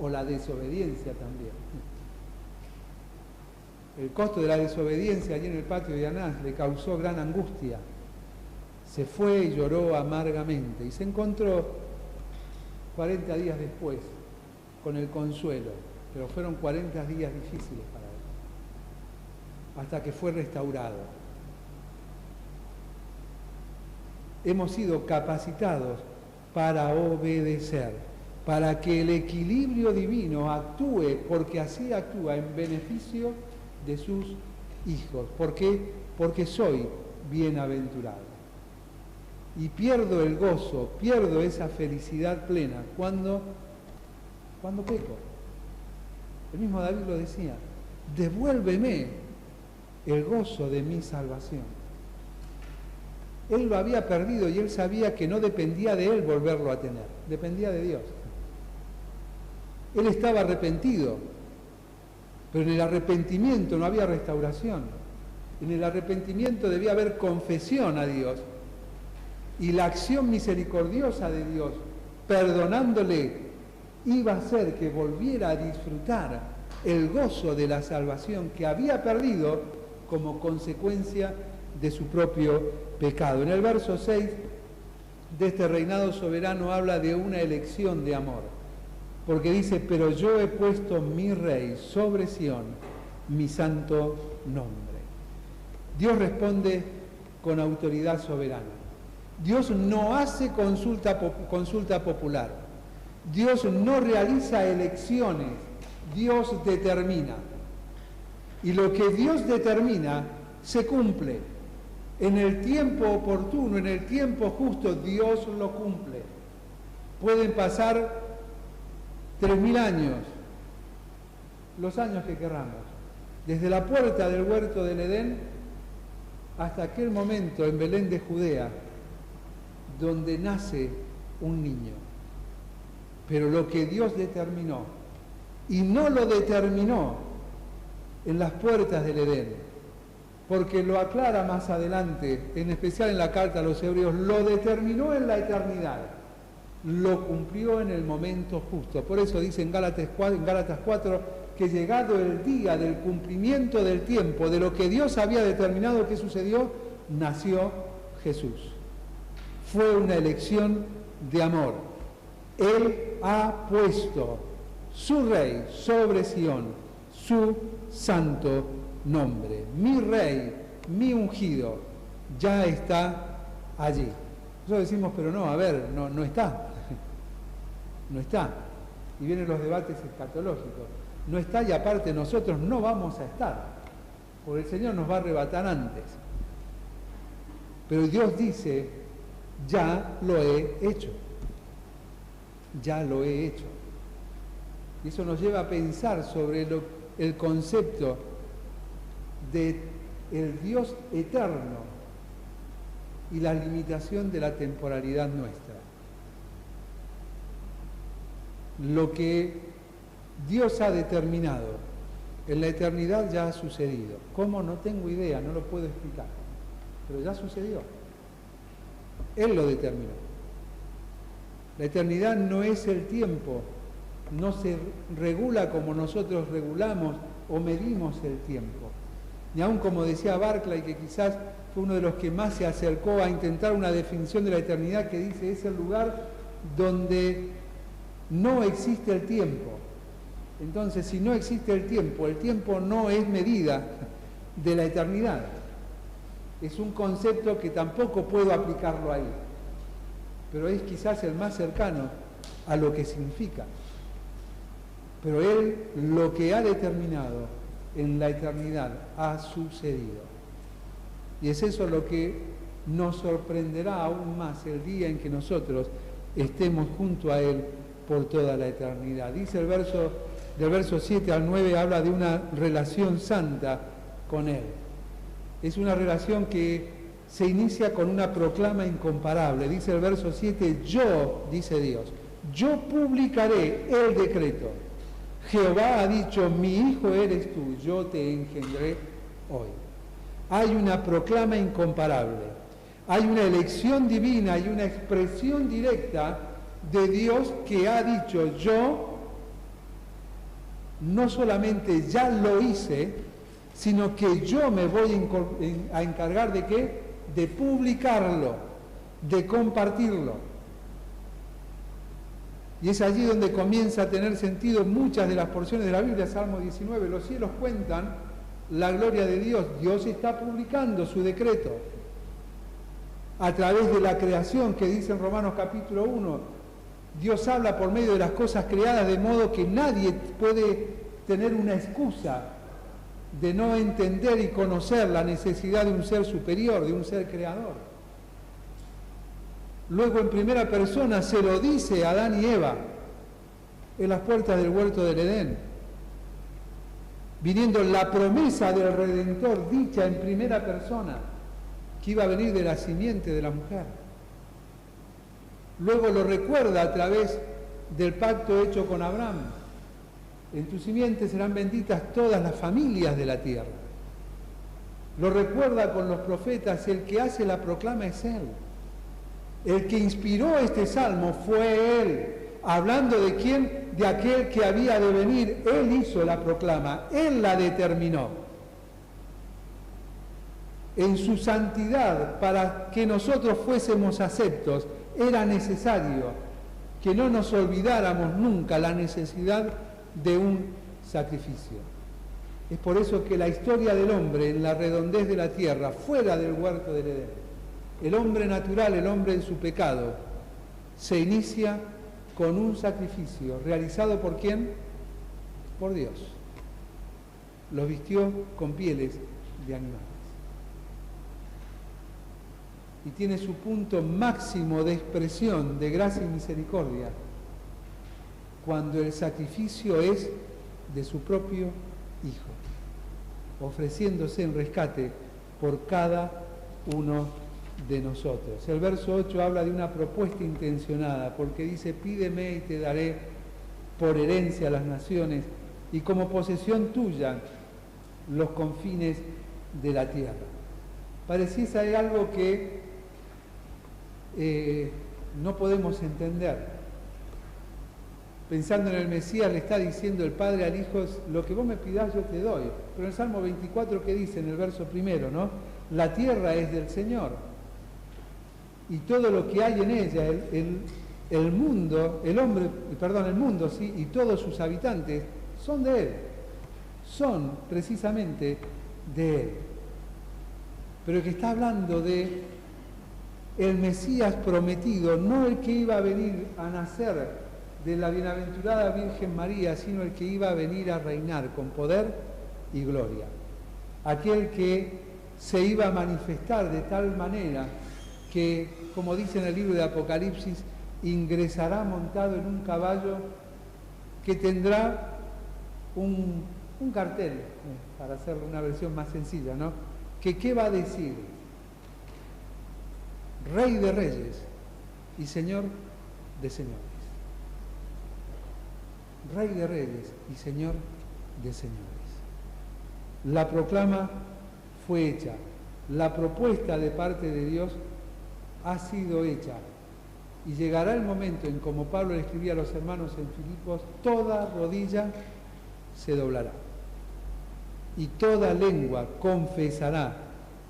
o la desobediencia también. El costo de la desobediencia allí en el patio de Anás le causó gran angustia. Se fue y lloró amargamente y se encontró 40 días después con el consuelo, pero fueron 40 días difíciles para él, hasta que fue restaurado. Hemos sido capacitados para obedecer, para que el equilibrio divino actúe, porque así actúa en beneficio de sus hijos. ¿Por qué? Porque soy bienaventurado. Y pierdo el gozo, pierdo esa felicidad plena cuando peco. El mismo David lo decía, devuélveme el gozo de mi salvación. Él lo había perdido y él sabía que no dependía de él volverlo a tener, dependía de Dios. Él estaba arrepentido, pero en el arrepentimiento no había restauración. En el arrepentimiento debía haber confesión a Dios. Y la acción misericordiosa de Dios, perdonándole, iba a hacer que volviera a disfrutar el gozo de la salvación que había perdido como consecuencia de su propio pecado. En el verso 6 de este reinado soberano habla de una elección de amor, porque dice, pero yo he puesto mi rey sobre Sión, mi santo nombre. Dios responde con autoridad soberana. Dios no hace consulta popular. Dios no realiza elecciones. Dios determina. Y lo que Dios determina se cumple. En el tiempo oportuno, en el tiempo justo, Dios lo cumple. Pueden pasar 3000 años, los años que querramos, desde la puerta del huerto del Edén hasta aquel momento en Belén de Judea, donde nace un niño. Pero lo que Dios determinó, y no lo determinó en las puertas del Edén, porque lo aclara más adelante, en especial en la carta a los Hebreos, lo determinó en la eternidad, lo cumplió en el momento justo. Por eso dice en Gálatas 4 que llegado el día del cumplimiento del tiempo, de lo que Dios había determinado que sucedió, nació Jesús. Fue una elección de amor. Él ha puesto su rey sobre Sión, su santo nombre. Mi rey, mi ungido, ya está allí. Nosotros decimos, pero no, a ver, no está. No está. Y vienen los debates escatológicos. No está y aparte nosotros no vamos a estar, porque el Señor nos va a arrebatar antes. Pero Dios dice, ya lo he hecho. Ya lo he hecho. Y eso nos lleva a pensar sobre el concepto de el Dios eterno y la limitación de la temporalidad nuestra. Lo que Dios ha determinado en la eternidad ya ha sucedido. ¿Cómo? No tengo idea, no lo puedo explicar, pero ya sucedió. Él lo determinó. La eternidad no es el tiempo, no se regula como nosotros regulamos o medimos el tiempo. Ni aun como decía Barclay, que quizás fue uno de los que más se acercó a intentar una definición de la eternidad, que dice es el lugar donde no existe el tiempo. Entonces, si no existe el tiempo no es medida de la eternidad. Es un concepto que tampoco puedo aplicarlo ahí, pero es quizás el más cercano a lo que significa. Pero Él lo que ha determinado en la eternidad ha sucedido. Y es eso lo que nos sorprenderá aún más el día en que nosotros estemos junto a Él por toda la eternidad. Dice el verso, del verso 7 al 9, habla de una relación santa con Él. Es una relación que se inicia con una proclama incomparable. Dice el verso 7, yo, dice Dios, yo publicaré el decreto. Jehová ha dicho, mi hijo eres tú, yo te engendré hoy. Hay una proclama incomparable, hay una elección divina y una expresión directa de Dios que ha dicho, yo no solamente ya lo hice, sino que yo me voy a encargar de ¿qué? De publicarlo, de compartirlo. Y es allí donde comienza a tener sentido muchas de las porciones de la Biblia. Salmo 19, los cielos cuentan la gloria de Dios. Dios está publicando su decreto a través de la creación que dice en Romanos capítulo 1. Dios habla por medio de las cosas creadas de modo que nadie puede tener una excusa de no entender y conocer la necesidad de un ser superior, de un ser creador. Luego en primera persona se lo dice a Adán y Eva en las puertas del huerto del Edén, viniendo la promesa del Redentor dicha en primera persona, que iba a venir de la simiente de la mujer. Luego lo recuerda a través del pacto hecho con Abraham. En tu simiente serán benditas todas las familias de la tierra. Lo recuerda con los profetas, el que hace la proclama es Él. El que inspiró este salmo fue Él. Hablando de quién, de aquel que había de venir, Él hizo la proclama, Él la determinó. En su santidad, para que nosotros fuésemos aceptos, era necesario que no nos olvidáramos nunca la necesidad de un sacrificio. Es por eso que la historia del hombre en la redondez de la tierra, fuera del huerto del Edén, el hombre natural, el hombre en su pecado, se inicia con un sacrificio realizado ¿por quién? Por Dios. Los vistió con pieles de animales. Y tiene su punto máximo de expresión de gracia y misericordia cuando el sacrificio es de su propio Hijo, ofreciéndose en rescate por cada uno de nosotros. El verso 8 habla de una propuesta intencionada, porque dice, pídeme y te daré por herencia a las naciones y como posesión tuya los confines de la tierra. Pareciese algo que no podemos entender. Pensando en el Mesías, le está diciendo el Padre al Hijo, lo que vos me pidas yo te doy. Pero en el Salmo 24, ¿qué dice en el verso primero, no? La tierra es del Señor y todo lo que hay en ella, el mundo, el mundo, sí, y todos sus habitantes son de Él, son precisamente de Él. Pero el que está hablando de el Mesías prometido, no el que iba a venir a nacer de la bienaventurada Virgen María, sino el que iba a venir a reinar con poder y gloria. Aquel que se iba a manifestar de tal manera que, como dice en el libro de Apocalipsis, ingresará montado en un caballo que tendrá un cartel, para hacer una versión más sencilla, ¿no? ¿Qué va a decir? Rey de reyes y Señor de señores. Rey de reyes y Señor de señores. La proclama fue hecha, la propuesta de parte de Dios ha sido hecha y llegará el momento en, como Pablo le escribía a los hermanos en Filipos, toda rodilla se doblará y toda lengua confesará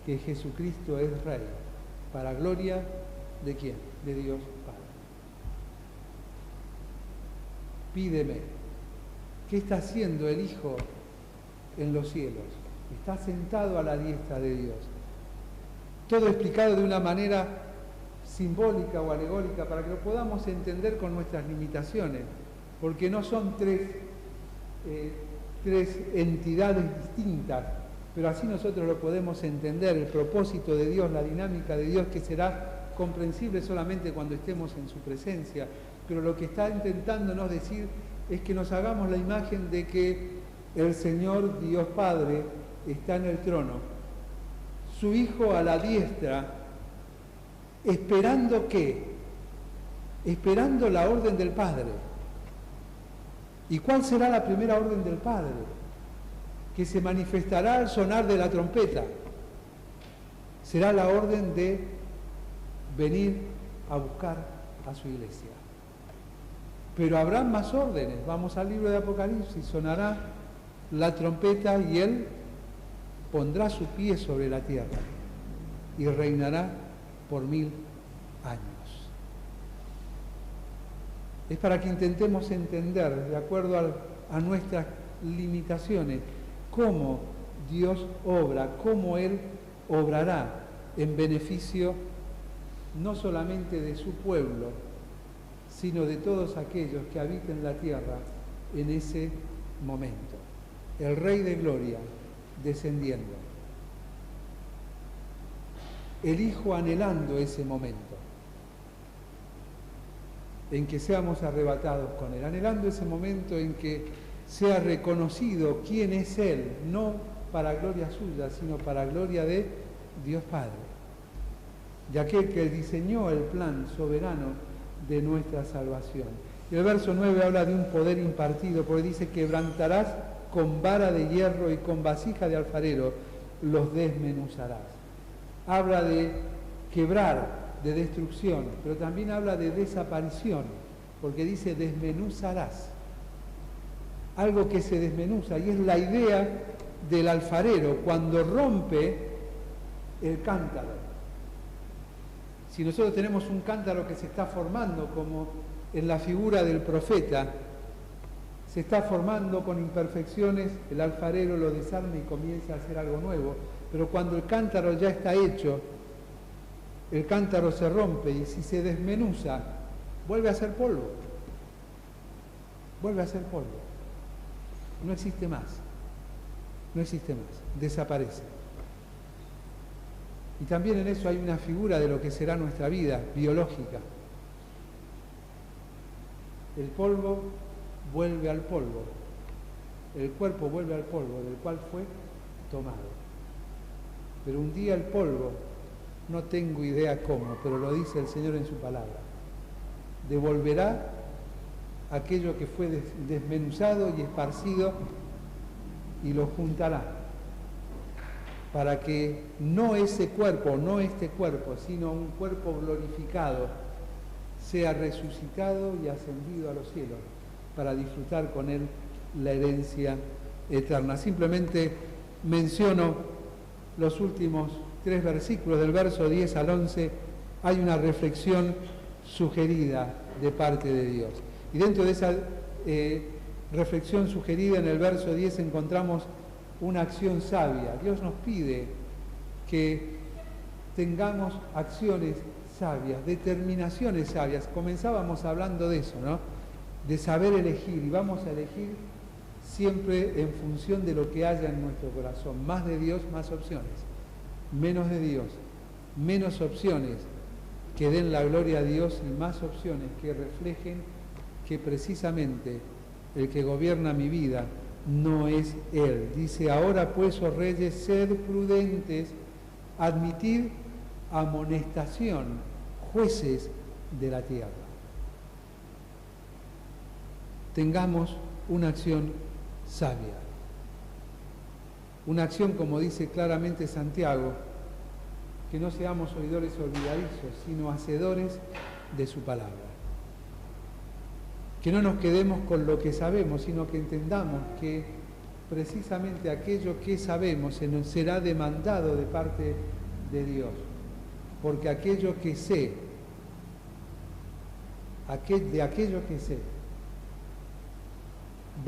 que Jesucristo es Rey, para gloria ¿de quién? De Dios Padre. Pídeme. ¿Qué está haciendo el Hijo en los cielos? Está sentado a la diestra de Dios. todo explicado de una manera simbólica o alegórica para que lo podamos entender con nuestras limitaciones, porque no son tres entidades distintas, pero así nosotros lo podemos entender, el propósito de Dios, la dinámica de Dios, que será comprensible solamente cuando estemos en su presencia. Pero lo que está intentándonos decir es que nos hagamos la imagen de que el Señor Dios Padre está en el trono, su Hijo a la diestra, ¿esperando qué? Esperando la orden del Padre. ¿Y cuál será la primera orden del Padre? Que se manifestará al sonar de la trompeta. Será la orden de venir a buscar a su iglesia. Pero habrá más órdenes. Vamos al libro de Apocalipsis, sonará la trompeta y Él pondrá su pie sobre la tierra y reinará por 1000 años. Es para que intentemos entender, de acuerdo a nuestras limitaciones, cómo Dios obra, cómo Él obrará en beneficio no solamente de su pueblo, sino de todos aquellos que habiten la tierra en ese momento. El Rey de Gloria descendiendo. El Hijo anhelando ese momento en que seamos arrebatados con Él, anhelando ese momento en que sea reconocido quién es Él, no para gloria suya, sino para gloria de Dios Padre, de aquel que diseñó el plan soberano de nuestra salvación. Y el verso 9 habla de un poder impartido, porque dice: quebrantarás con vara de hierro y con vasija de alfarero los desmenuzarás. Habla de quebrar, de destrucción, pero también habla de desaparición, porque dice desmenuzarás. Algo que se desmenuza, y es la idea del alfarero cuando rompe el cántaro. Si nosotros tenemos un cántaro que se está formando, como en la figura del profeta, se está formando con imperfecciones, el alfarero lo desarma y comienza a hacer algo nuevo, pero cuando el cántaro ya está hecho, el cántaro se rompe y si se desmenuza, vuelve a ser polvo. Vuelve a ser polvo. No existe más. No existe más. Desaparece. Y también en eso hay una figura de lo que será nuestra vida biológica. El polvo vuelve al polvo. El cuerpo vuelve al polvo del cual fue tomado. Pero un día el polvo, no tengo idea cómo, pero lo dice el Señor en su palabra, devolverá aquello que fue desmenuzado y esparcido y lo juntará, para que no ese cuerpo, no este cuerpo, sino un cuerpo glorificado, sea resucitado y ascendido a los cielos, para disfrutar con él la herencia eterna. Simplemente menciono los últimos 3 versículos, del verso 10 al 11, hay una reflexión sugerida de parte de Dios. Y dentro de esa reflexión sugerida, en el verso 10 encontramos una acción sabia. Dios nos pide que tengamos acciones sabias, determinaciones sabias. Comenzábamos hablando de eso, ¿no? De saber elegir, y vamos a elegir siempre en función de lo que haya en nuestro corazón. Más de Dios, más opciones. Menos de Dios, menos opciones que den la gloria a Dios, y más opciones que reflejen que precisamente el que gobierna mi vida no es Él. Dice: ahora pues, oh reyes, sed prudentes, admitid amonestación, jueces de la tierra. Tengamos una acción sabia. Una acción, como dice claramente Santiago, que no seamos oidores olvidadizos, sino hacedores de su palabra. Que no nos quedemos con lo que sabemos, sino que entendamos que precisamente aquello que sabemos se nos será demandado de parte de Dios. Porque aquello que sé, de aquello que sé,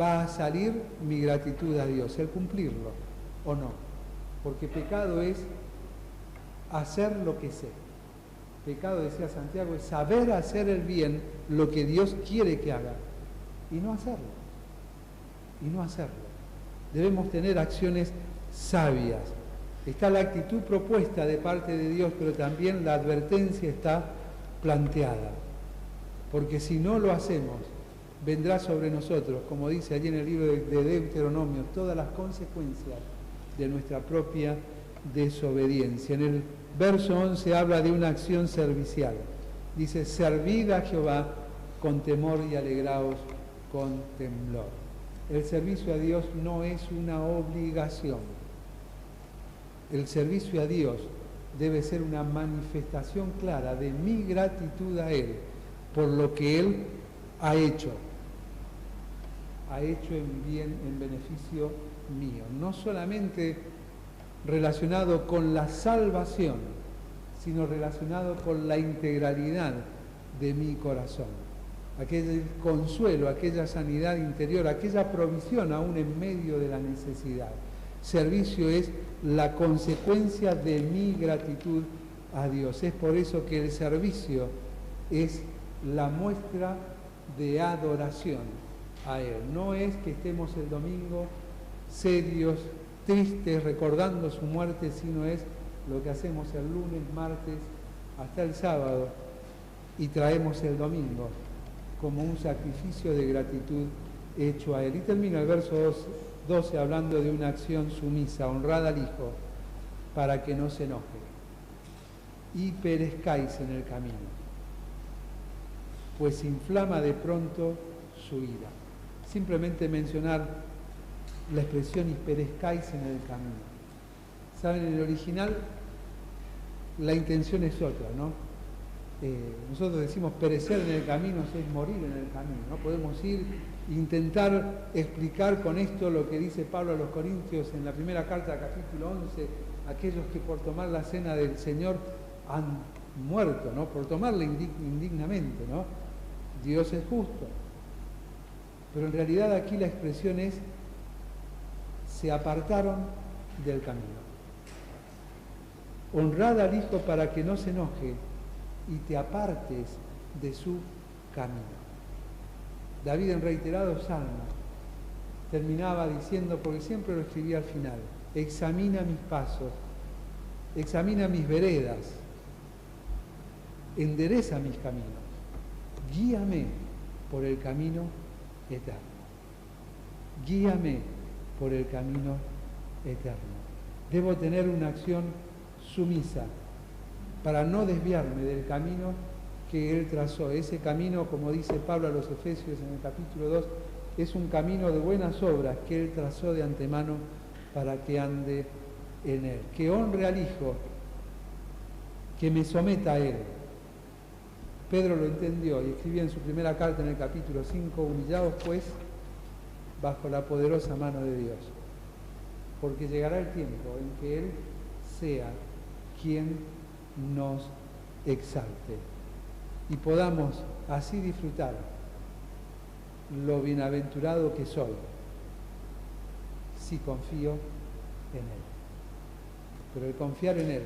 va a salir mi gratitud a Dios, el cumplirlo o no. Porque pecado es hacer lo que sé. Pecado, decía Santiago, es saber hacer el bien, lo que Dios quiere que haga, y no hacerlo. Y no hacerlo. Debemos tener acciones sabias. Está la actitud propuesta de parte de Dios, pero también la advertencia está planteada. Porque si no lo hacemos, vendrá sobre nosotros, como dice allí en el libro de Deuteronomio, todas las consecuencias de nuestra propia desobediencia. En el verso 11 habla de una acción servicial. Dice, servid a Jehová con temor y alegraos con temblor. El servicio a Dios no es una obligación. El servicio a Dios debe ser una manifestación clara de mi gratitud a Él por lo que Él ha hecho en bien, en beneficio mío. No solamente relacionado con la salvación, sino relacionado con la integralidad de mi corazón. Aquel consuelo, aquella sanidad interior, aquella provisión aún en medio de la necesidad. Servicio es la consecuencia de mi gratitud a Dios. Es por eso que el servicio es la muestra de adoración a Él. No es que estemos el domingo serios, tristes, recordando su muerte, sino es lo que hacemos el lunes, martes, hasta el sábado, y traemos el domingo como un sacrificio de gratitud hecho a Él. Y termina el verso 12 hablando de una acción sumisa, honrad al Hijo, para que no se enoje y perezcáis en el camino, pues inflama de pronto su ira. Simplemente mencionar la expresión y perezcáis en el camino. Saben, en el original la intención es otra, ¿no? Nosotros decimos perecer en el camino, es morir en el camino, ¿no? Podemos intentar explicar con esto lo que dice Pablo a los Corintios en la primera carta, capítulo 11, aquellos que por tomar la cena del Señor han muerto, ¿no? Por tomarla indignamente, ¿no? Dios es justo. Pero en realidad aquí la expresión es, se apartaron del camino. Honrad al Hijo para que no se enoje y te apartes de su camino. David en reiterados salmos terminaba diciendo, porque siempre lo escribía al final, examina mis pasos, examina mis veredas, endereza mis caminos, guíame por el camino eterno. Guíame por el camino eterno. Debo tener una acción sumisa para no desviarme del camino que Él trazó. Ese camino, como dice Pablo a los Efesios en el capítulo 2, es un camino de buenas obras que Él trazó de antemano para que ande en Él. Que honre al Hijo, que me someta a Él. Pedro lo entendió y escribía en su primera carta en el capítulo 5, humillaos pues bajo la poderosa mano de Dios, porque llegará el tiempo en que Él sea quien nos exalte y podamos así disfrutar lo bienaventurado que soy si confío en Él. Pero el confiar en Él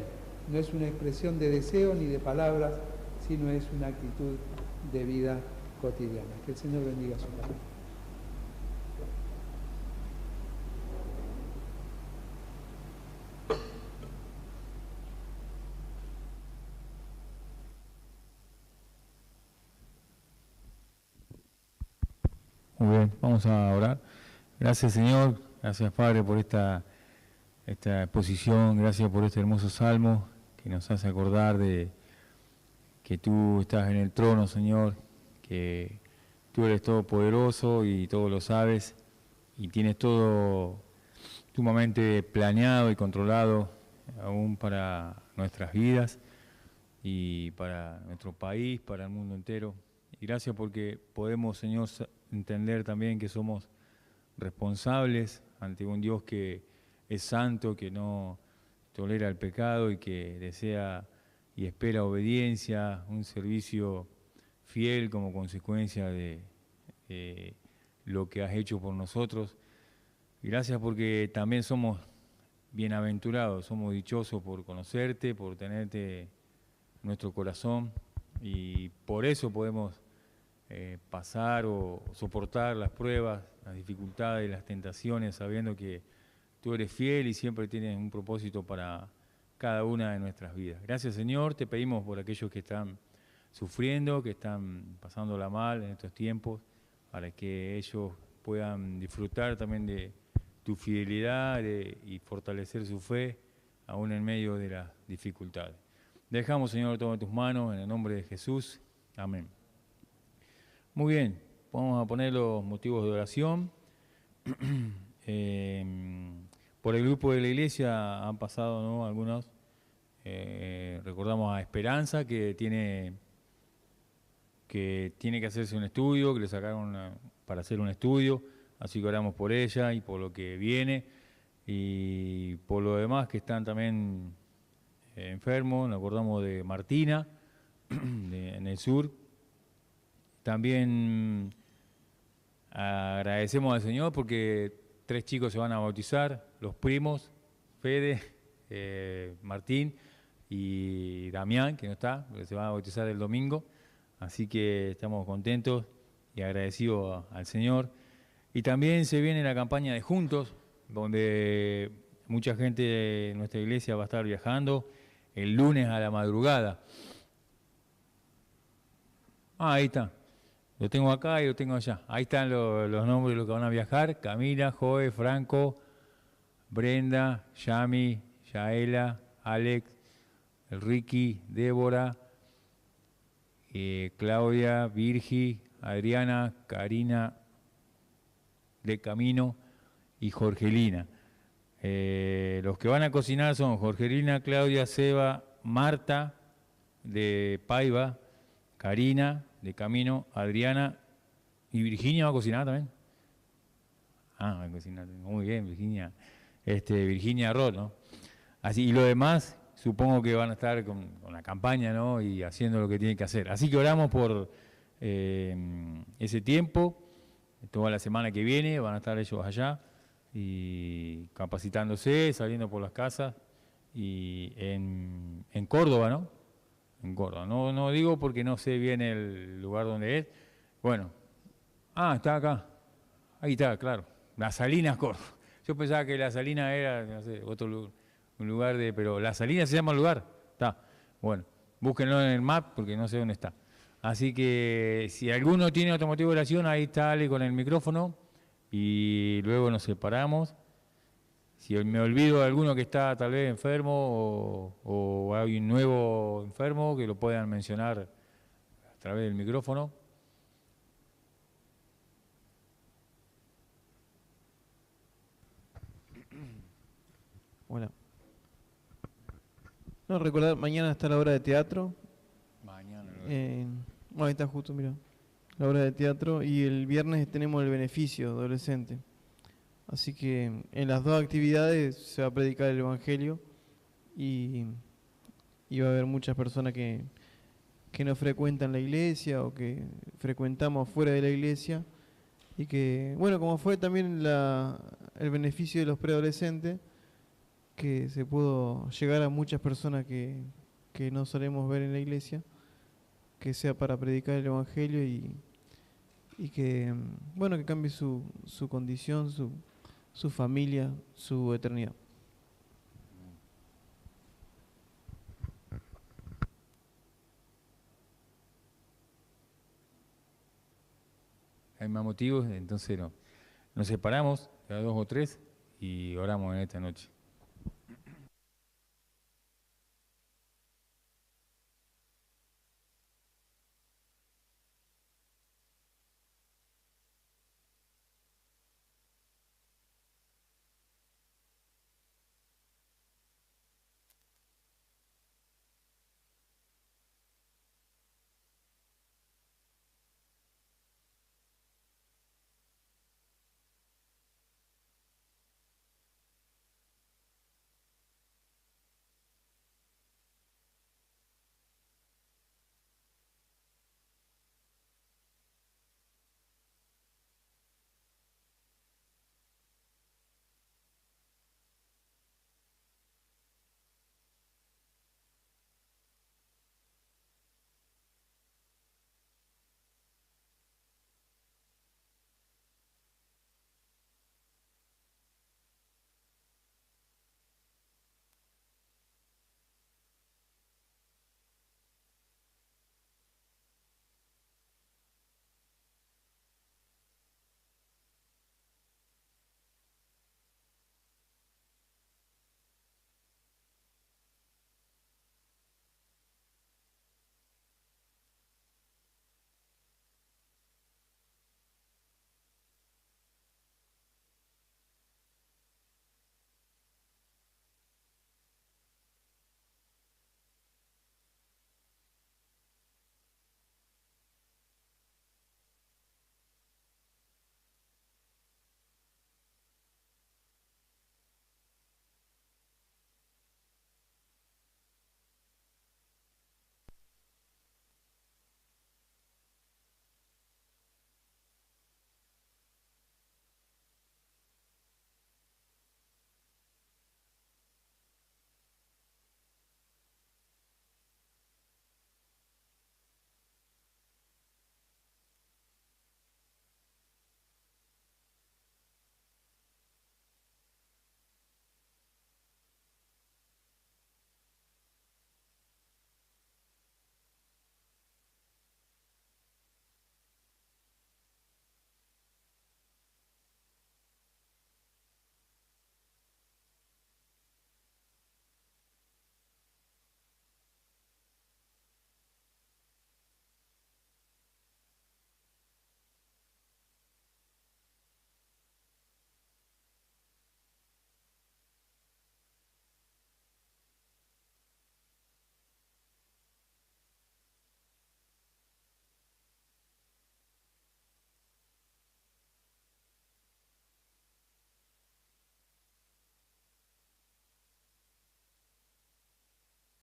no es una expresión de deseo ni de palabras, sino es una actitud de vida cotidiana. Que el Señor bendiga su palabra. Muy bien, vamos a orar. Gracias, Señor, gracias, Padre, por esta exposición, gracias por este hermoso salmo que nos hace acordar de que tú estás en el trono, Señor, que tú eres todopoderoso y todo lo sabes y tienes todo sumamente planeado y controlado aún para nuestras vidas y para nuestro país, para el mundo entero. Y gracias porque podemos, Señor, entender también que somos responsables ante un Dios que es santo, que no tolera el pecado y que desea y espera obediencia, un servicio fiel como consecuencia de lo que has hecho por nosotros. Y gracias porque también somos bienaventurados, somos dichosos por conocerte, por tenerte en nuestro corazón, y por eso podemos pasar o soportar las pruebas, las dificultades, las tentaciones, sabiendo que tú eres fiel y siempre tienes un propósito para cada una de nuestras vidas. Gracias, Señor, te pedimos por aquellos que están sufriendo, que están pasándola mal en estos tiempos, para que ellos puedan disfrutar también de tu fidelidad y fortalecer su fe, aún en medio de las dificultades. Dejamos, Señor, todo en tus manos, en el nombre de Jesús. Amén. Muy bien, vamos a poner los motivos de oración. Por el grupo de la iglesia han pasado, ¿no?, algunos. Recordamos a Esperanza, que tiene que hacerse un estudio, que le sacaron para hacer un estudio, así que oramos por ella y por lo que viene, y por lo demás que están también enfermos. Nos acordamos de Martina, en el sur. También agradecemos al Señor porque 3 chicos se van a bautizar, los primos, Fede, Martín y Damián, que no está, porque se va a bautizar el domingo. Así que estamos contentos y agradecidos al Señor. Y también se viene la campaña de Juntos, donde mucha gente de nuestra iglesia va a estar viajando el lunes a la madrugada. Ahí está. Lo tengo acá y lo tengo allá. Ahí están los nombres de los que van a viajar: Camila, Joe, Franco, Brenda, Yami, Yaela, Alex, el Ricky, Débora, Claudia, Virgi, Adriana, Karina de Camino y Jorgelina. Los que van a cocinar son Jorgelina, Claudia, Seba, Marta de Paiva, Karina de Camino, Adriana y Virginia va a cocinar también. Va a cocinar, muy bien, Virginia. Virginia Roth, ¿no? Así, y lo demás, supongo que van a estar con la campaña, ¿no?, y haciendo lo que tienen que hacer. Así que oramos por ese tiempo. Toda la semana que viene van a estar ellos allá y capacitándose, saliendo por las casas, y en Córdoba, ¿no? En Córdoba. No digo porque no sé bien el lugar donde es. Bueno. Está acá. Ahí está, claro. Las Salinas, Córdoba. Yo pensaba que Las Salinas era, no sé, otro lugar, un lugar de... Pero Las Salinas se llama el lugar. Está. Bueno, búsquenlo en el map porque no sé dónde está. Así que si alguno tiene otro motivo de oración, ahí está Ale con el micrófono y luego nos separamos. Si me olvido de alguno que está tal vez enfermo o hay un nuevo enfermo, que lo puedan mencionar a través del micrófono. Hola. No, recordar, mañana está la obra de teatro. Mañana. Ahí está justo, mira, la obra de teatro. Y el viernes tenemos el beneficio adolescente. Así que en las 2 actividades se va a predicar el Evangelio y va a haber muchas personas que no frecuentan la iglesia o que frecuentamos fuera de la iglesia. Y que, bueno, como fue también el beneficio de los preadolescentes, que se pudo llegar a muchas personas que no solemos ver en la iglesia, que sea para predicar el Evangelio y que, bueno, que cambie su condición, su familia, su eternidad. Hay más motivos, entonces nos separamos, a 2 o 3, y oramos en esta noche.